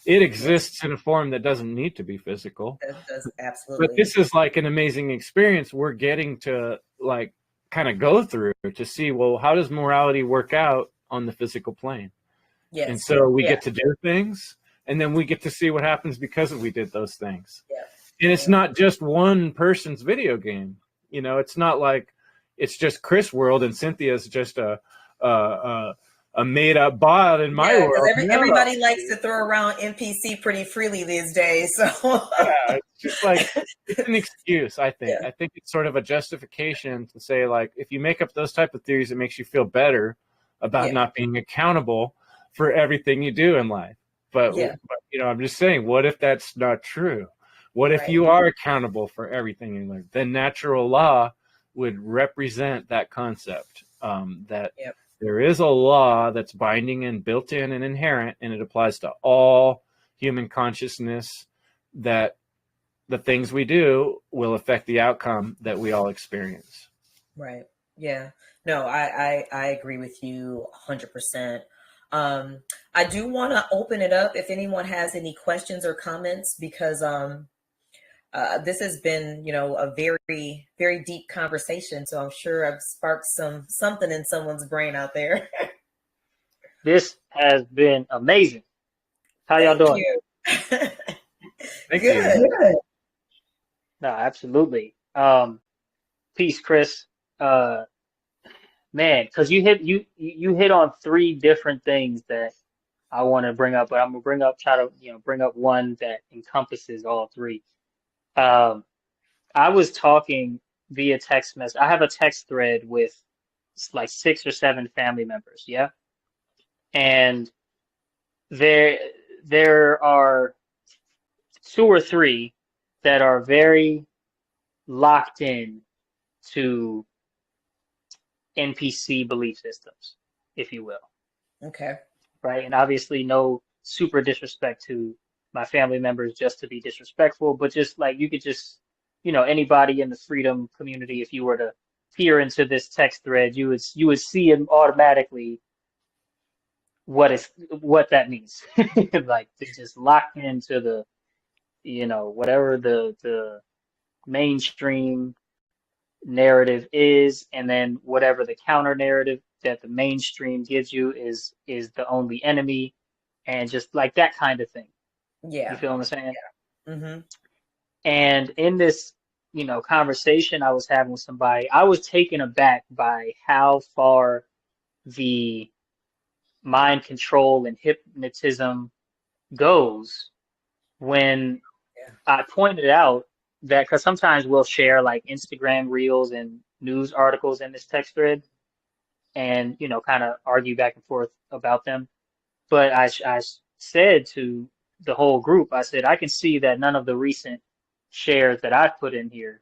It exists in a form that doesn't need to be physical. It does, absolutely. But this is like an amazing experience we're getting to like kind of go through to see, well, how does morality work out on the physical plane? Yes. And so we get to do things, and then we get to see what happens because we did those things. Yeah. And it's not just one person's video game. It's not like it's just Chris world and Cynthia's just a made up bot in my world. Everybody likes to throw around NPC pretty freely these days. So it's just like, it's an excuse, I think. Yeah. I think it's sort of a justification to say, like, if you make up those type of theories, it makes you feel better about not being accountable for everything you do in life. But I'm just saying, what if that's not true? What if you are accountable for everything in life? Then natural law would represent that concept, that there is a law that's binding and built in and inherent, and it applies to all human consciousness, that the things we do will affect the outcome that we all experience. Right. Yeah. No, I agree with you 100%. I do want to open it up if anyone has any questions or comments, because this has been, a very, very deep conversation. So I'm sure I've sparked something in someone's brain out there. This has been amazing. How y'all doing? Thank Good. you. Good. No, absolutely. Peace, Chris. Man, because you hit on three different things that I want to bring up, but I'm gonna try to bring up one that encompasses all three. Um, I was talking via text message. I have a text thread with like 6 or 7 family members, yeah, and there there are 2 or 3 that are very locked in to NPC belief systems, if you will, Okay. right? And obviously, no super disrespect to my family members just to be disrespectful, but just like you could just, anybody in the freedom community, if you were to peer into this text thread, you would see it automatically what that means. Like they just locked into the, whatever the mainstream narrative is, and then whatever the counter narrative that the mainstream gives you is the only enemy, and just like that kind of thing. You Yeah. feel what I'm saying? Mm-hmm. And in this, conversation I was having with somebody, I was taken aback by how far the mind control and hypnotism goes when Yeah. I pointed out that because sometimes we'll share like Instagram reels and news articles in this text thread and, kind of argue back and forth about them. But I said to the whole group, I said, I can see that none of the recent shares that I've put in here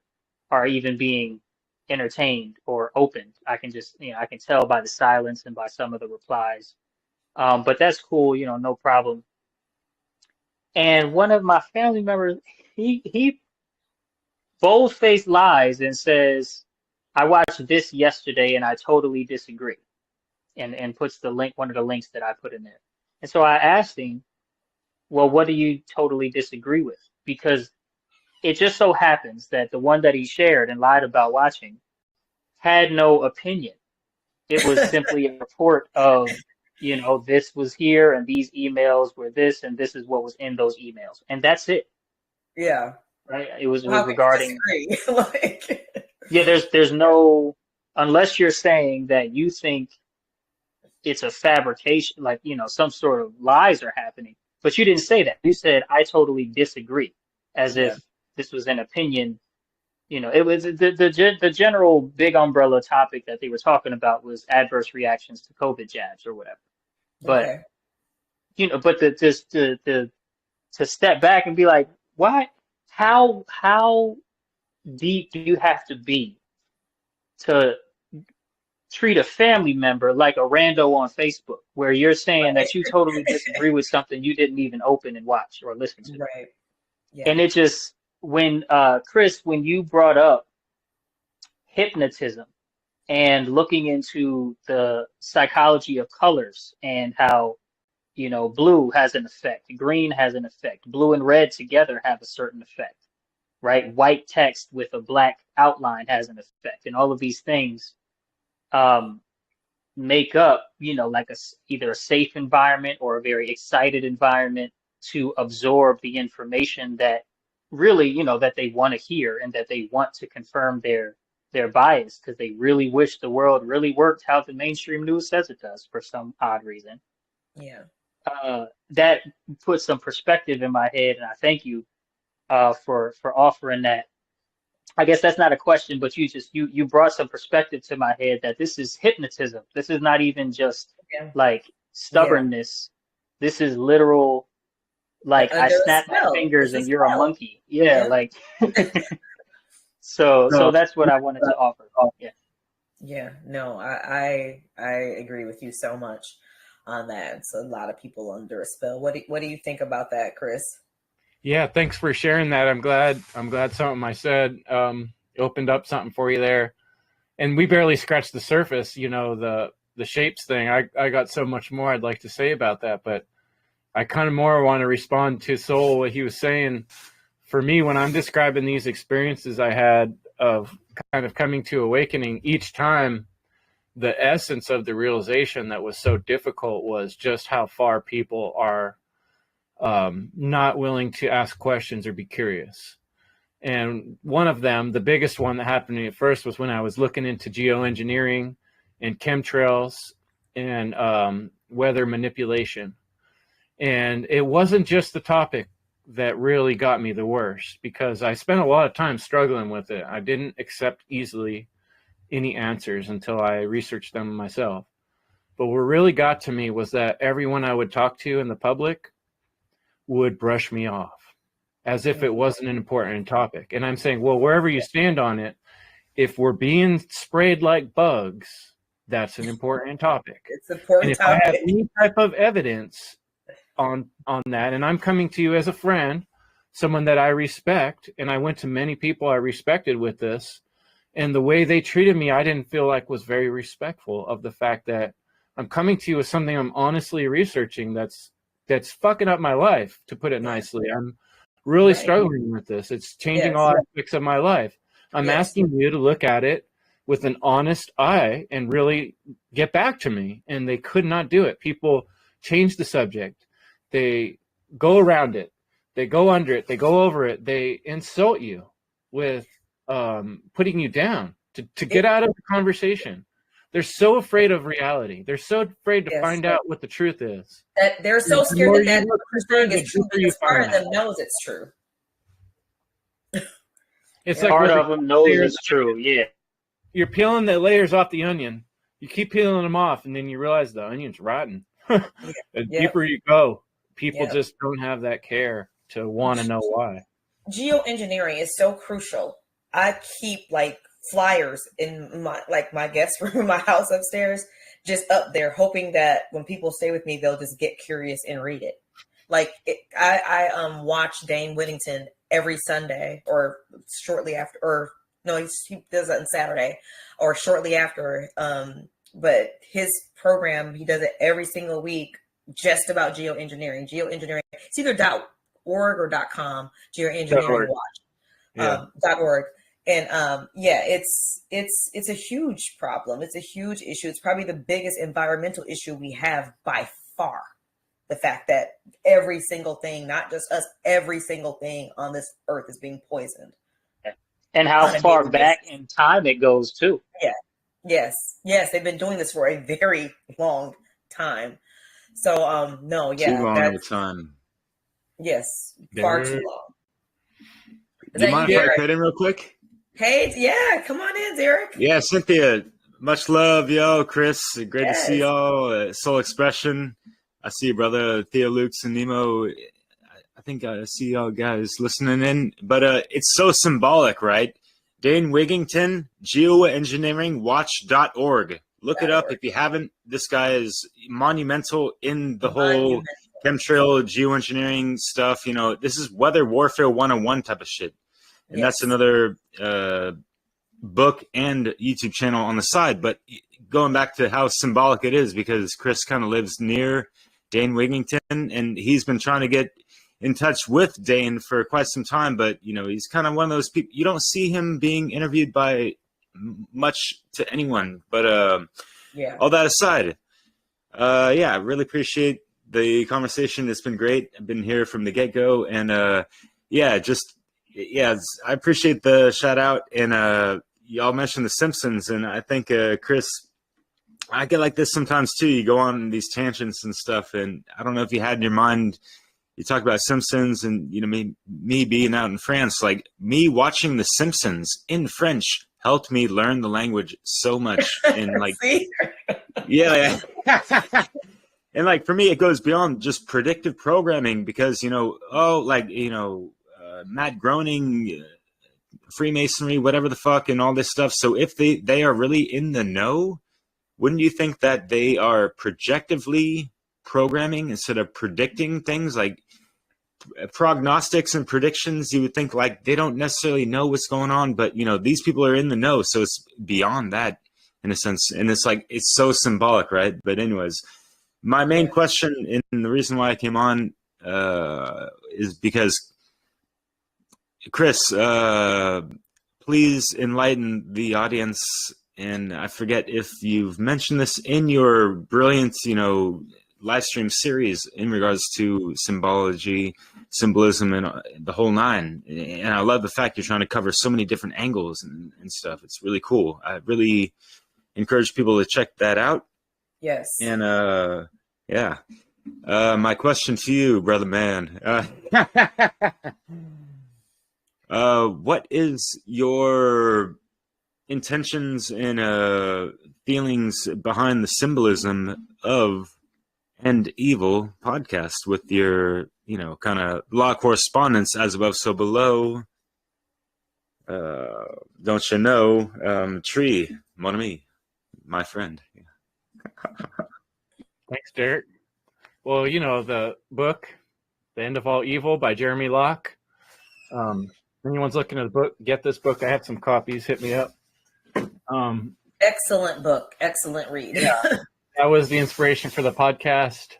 are even being entertained or opened. I can just, I can tell by the silence and by some of the replies. But that's cool, no problem. And one of my family members, he bold-faced lies and says, I watched this yesterday and I totally disagree. And puts the link, one of the links that I put in there. And so I asked him, well, what do you totally disagree with? Because it just so happens that the one that he shared and lied about watching had no opinion. It was simply a report of, this was here and these emails were this and this is what was in those emails. And that's it. Yeah. Right? It was How can you regarding, disagree? Like, yeah, there's no, unless you're saying that you think it's a fabrication, like, some sort of lies are happening. But you didn't say that. You said, I totally disagree, as yeah. if this was an opinion. It was the general big umbrella topic that they were talking about was adverse reactions to COVID jabs or whatever. But, Okay. but just to step back and be like, why, how deep do you have to be to treat a family member like a rando on Facebook, where you're saying that you totally disagree with something you didn't even open and watch or listen to. Right. Yeah. And it just, when, Chris, when you brought up hypnotism and looking into the psychology of colors and how, blue has an effect, green has an effect, blue and red together have a certain effect, right? White text with a black outline has an effect, and all of these things make up, like either a safe environment or a very excited environment to absorb the information that really, that they want to hear and that they want to confirm their bias because they really wish the world really worked how the mainstream news says it does for some odd reason. Yeah. That puts some perspective in my head, and I thank you for offering that. I guess that's not a question, but you brought some perspective to my head that this is hypnotism. This is not even just Yeah. like stubbornness. This is literal, like I Under a snap my spell. fingers It's a and you're a spell. monkey. Yeah, Yeah. like so that's what I wanted to offer. Yeah. Yeah. No, I agree with you so much on that. It's a lot of people under a spell. What do you think about that, Chris? Yeah, thanks for sharing that. I'm glad something I said opened up something for you there. And we barely scratched the surface, the shapes thing. I got so much more I'd like to say about that, but I kind of more want to respond to Soul, what he was saying. For me, when I'm describing these experiences I had of kind of coming to awakening, each time the essence of the realization that was so difficult was just how far people are not willing to ask questions or be curious. And one of them, the biggest one that happened to me at first, was when I was looking into geoengineering and chemtrails and weather manipulation. And it wasn't just the topic that really got me the worst, because I spent a lot of time struggling with it. I didn't accept easily any answers until I researched them myself. But what really got to me was that everyone I would talk to in the public would brush me off as if it wasn't an important topic. And I'm saying, well, wherever you stand on it, if we're being sprayed like bugs, that's an important topic. It's an important and if topic. I have any type of evidence on that, and I'm coming to you as a friend, someone that I respect, and I went to many people I respected with this, and the way they treated me, I didn't feel like was very respectful of the fact that I'm coming to you with something I'm honestly researching that's fucking up my life, to put it nicely. I'm really struggling with this. It's changing all aspects of my life. I'm asking you to look at it with an honest eye and really get back to me. And they could not do it. People change the subject. They go around it. They go under it. They go over it. They insult you with putting you down to get out of the conversation. They're so afraid of reality. They're so afraid to find out what the truth is. That they're so scared that what you're saying is true, because part of them knows it's true. It's like part of them knows it's true. Yeah. You're peeling the layers off the onion. You keep peeling them off, and then you realize the onion's rotten. The deeper you go, people just don't have that care to want to know why. Geoengineering is so crucial. I keep like flyers in my guest room in my house upstairs, just up there, hoping that when people stay with me, they'll just get curious and read it. Like I watch Dane Whittington every Sunday, or shortly after, or no, he does it on Saturday or shortly after. But his program, he does it every single week, just about geoengineering. Geoengineering, it's either .org or .com. Geoengineering Watch. .org. And it's a huge problem. It's a huge issue. It's probably the biggest environmental issue we have by far. The fact that every single thing, not just us, every single thing on this earth is being poisoned. And how far back in time it goes too. Yeah. Yes. They've been doing this for a very long time. So too long of a time. Yes, far too long. Do you mind if I cut in real quick? Hey, yeah, come on in, Derek. Yeah, Cynthia, much love, yo, Chris. Great to see y'all. Soul Expression. I see you, brother Theo, Lukes, and Nemo. I think I see y'all guys listening in. But it's so symbolic, right? Dane Wigington, geoengineeringwatch.org. Look it up if you haven't. This guy is monumental in the whole chemtrail, geoengineering stuff. You know, this is weather warfare 101 type of shit. And that's another book and YouTube channel on the side. But going back to how symbolic it is, because Chris kind of lives near Dane Wigington, and he's been trying to get in touch with Dane for quite some time. But, you know, he's kind of one of those people, you don't see him being interviewed by much to anyone. But all that aside, I really appreciate the conversation. It's been great. I've been here from the get-go. And, I appreciate the shout out, and y'all mentioned The Simpsons, and I think Chris, I get like this sometimes too. You go on these tangents and stuff, and I don't know if you had in your mind, you talk about Simpsons, and you know me being out in France, like me watching The Simpsons in French helped me learn the language so much, and like and like for me it goes beyond just predictive programming, because Matt Groening, Freemasonry, whatever the fuck, and all this stuff. So if they are really in the know, wouldn't you think that they are projectively programming instead of predicting things? Like prognostics and predictions, you would think like they don't necessarily know what's going on, but you know, these people are in the know, so it's beyond that in a sense. And it's like, it's so symbolic, right? But anyways, my main question and the reason why I came on is because Chris, please enlighten the audience. And I forget if you've mentioned this in your brilliant, live stream series in regards to symbology, symbolism, and the whole nine. And I love the fact you're trying to cover so many different angles and stuff. It's really cool. I really encourage people to check that out. Yes. And yeah. My question to you, brother man. What is your intentions and feelings behind the symbolism of End Evil podcast with your, kind of law correspondence as above, so below? Don't you know, Tree, mon ami, my friend. Thanks, Derek. Well, the book, The End of All Evil by Jeremy Locke. Anyone's looking at the book, get this book. I have some copies. Hit me up. Excellent book. Excellent read. Yeah, that was the inspiration for the podcast.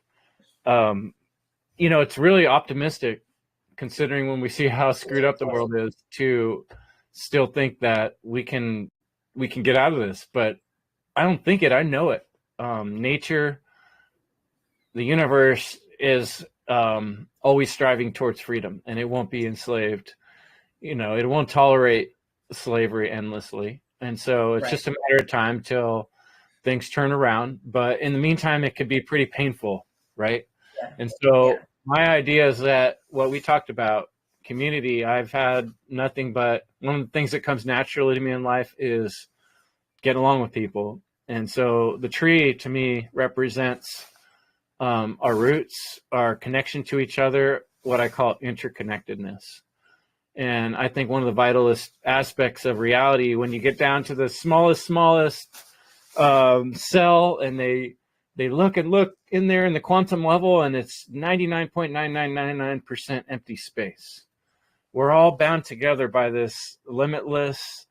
It's really optimistic considering when we see how screwed up the world is to still think that we can get out of this. But I don't think it. I know it. Nature, the universe is always striving towards freedom, and it won't be enslaved. It won't tolerate slavery endlessly. And so it's just a matter of time till things turn around. But in the meantime, it could be pretty painful, right? Yeah. And so my idea is that what we talked about, community, I've had nothing but one of the things that comes naturally to me in life is get along with people. And so the tree to me represents our roots, our connection to each other, what I call interconnectedness. And I think one of the vitalist aspects of reality, when you get down to the smallest cell, and they look in there in the quantum level, and it's 99.9999% empty space. We're all bound together by this limitless,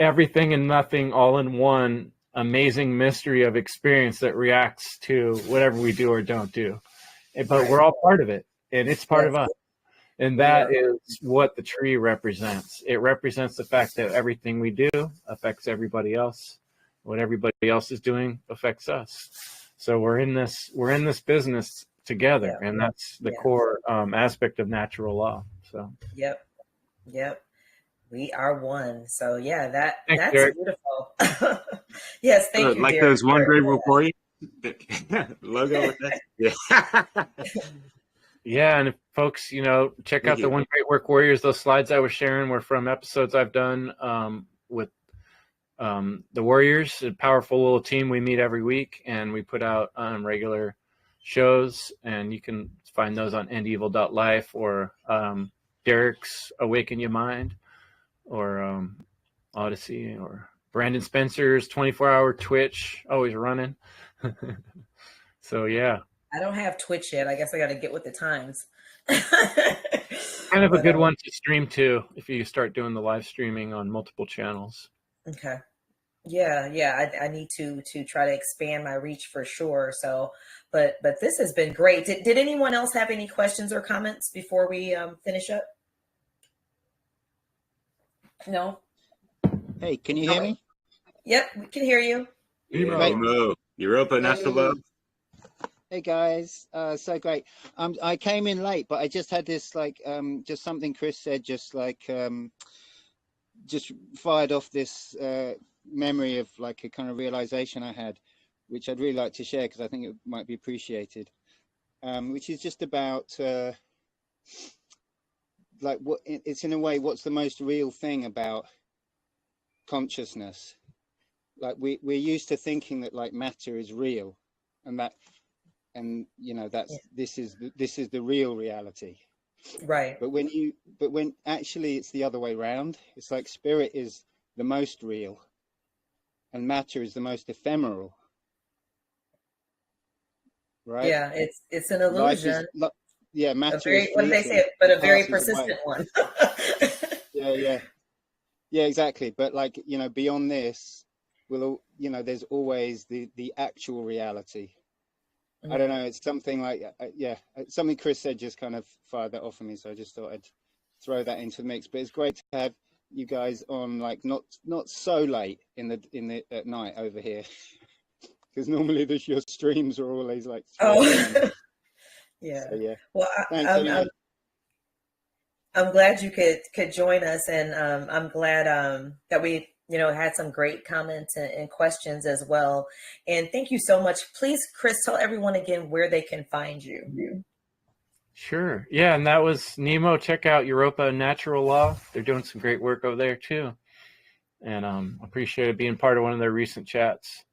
everything and nothing all in one amazing mystery of experience that reacts to whatever we do or don't do. But we're all part of it, and it's part of us. And that is what the tree represents. It represents the fact that everything we do affects everybody else. What everybody else is doing affects us. So we're in this business together, and that's the core aspect of natural law. So. Yep. We are one. So that's Derek. beautiful. Yes, thank you. Like Derek, those one grade report logo with that. Yeah. Yeah, and if folks, check out the One Great Work Warriors. Those slides I was sharing were from episodes I've done with the Warriors, a powerful little team. We meet every week, and we put out regular shows, and you can find those on endevil.life or Derek's Awaken Your Mind or Odyssey or Brandon Spencer's 24-hour Twitch, always running. So, yeah. I don't have Twitch yet. I guess I got to get with the times. Kind of a good one to stream too, if you start doing the live streaming on multiple channels. Okay. Yeah. I need to try to expand my reach for sure. So, but this has been great. Did anyone else have any questions or comments before we finish up? No. Hey, can you hear me? Yep, we can hear you. Europa, National Love. Hey guys, so great. I came in late, but I just had this just something Chris said, just fired off this memory of a kind of realization I had, which I'd really like to share because I think it might be appreciated. Which is just about what it's in a way, what's the most real thing about consciousness? We're used to thinking that matter is real, and that's this is the real reality, right? But when actually it's the other way around. It's like spirit is the most real and matter is the most ephemeral, right? Yeah, it's an illusion. Matter is what did they say? But a very persistent one. yeah, exactly. But beyond this, there's always the actual reality. I don't know. It's something something Chris said just kind of fired that off of me. So I just thought I'd throw that into the mix. But it's great to have you guys on, not so late in the at night over here. because normally your streams are always like 3 Oh, a.m. yeah. So yeah, Well, thanks anyway. I'm glad you could join us, and I'm glad that we had some great comments and questions as well. And thank you so much. Please, Chris, tell everyone again where they can find you. Sure. Yeah, and that was Nemo. Check out Europa Natural Law. They're doing some great work over there too, and appreciated being part of one of their recent chats.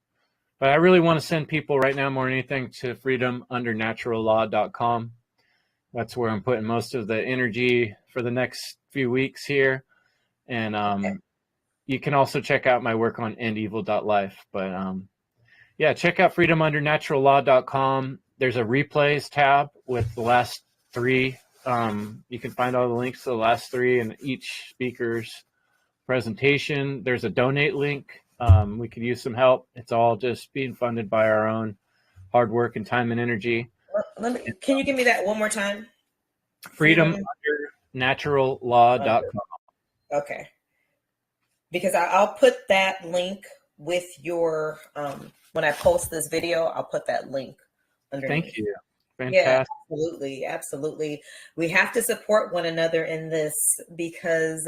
But I really want to send people right now more than anything to freedomundernaturallaw.com. That's where I'm putting most of the energy for the next few weeks here. And you can also check out my work on endevil.life. But yeah, check out freedomundernaturallaw.com. There's a replays tab with the last 3. You can find all the links to the last 3 in each speaker's presentation. There's a donate link. We could use some help. It's all just being funded by our own hard work and time and energy. Can you give me that one more time? freedomundernaturallaw.com. Okay. Because I'll put that link with your when I post this video, I'll put that link underneath. Thank you. Fantastic. Yeah, absolutely. We have to support one another in this, because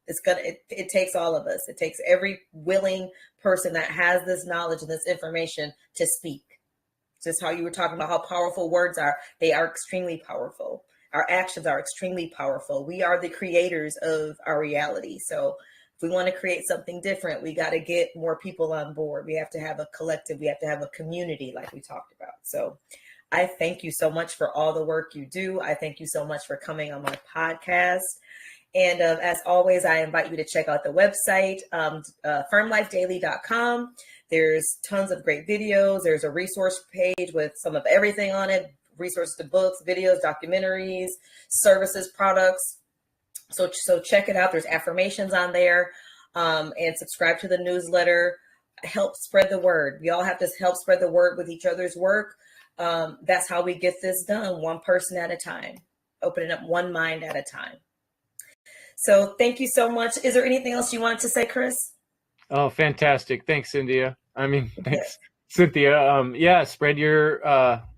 it takes all of us. It takes every willing person that has this knowledge and this information to speak. Just how you were talking about how powerful words are. They are extremely powerful. Our actions are extremely powerful. We are the creators of our reality. So if we want to create something different, we got to get more people on board. We have to have a collective. We have to have a community, like we talked about. So I thank you so much for all the work you do. I thank you so much for coming on my podcast. And as always, I invite you to check out the website, firmlifedaily.com. There's tons of great videos. There's a resource page with some of everything on it, resources to books, videos, documentaries, services, products. So check it out. There's affirmations on there, and subscribe to the newsletter. Help spread the word. We all have to help spread the word with each other's work. That's how we get this done, one person at a time, opening up one mind at a time. So thank you so much. Is there anything else you wanted to say, Chris? Oh, fantastic. Thanks, Cynthia. Thanks, Cynthia. Yeah, spread your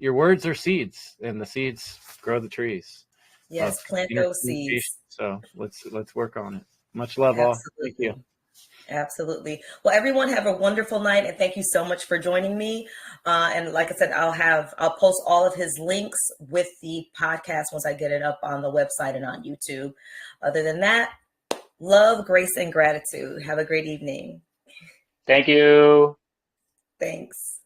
words are seeds, and the seeds grow the trees. Yes, plant those seeds. So let's work on it. Much love, all. Thank you. Absolutely. Well, everyone have a wonderful night, and thank you so much for joining me. And like I said, I'll post all of his links with the podcast once I get it up on the website and on YouTube. Other than that, love, grace, and gratitude. Have a great evening. Thank you. Thanks.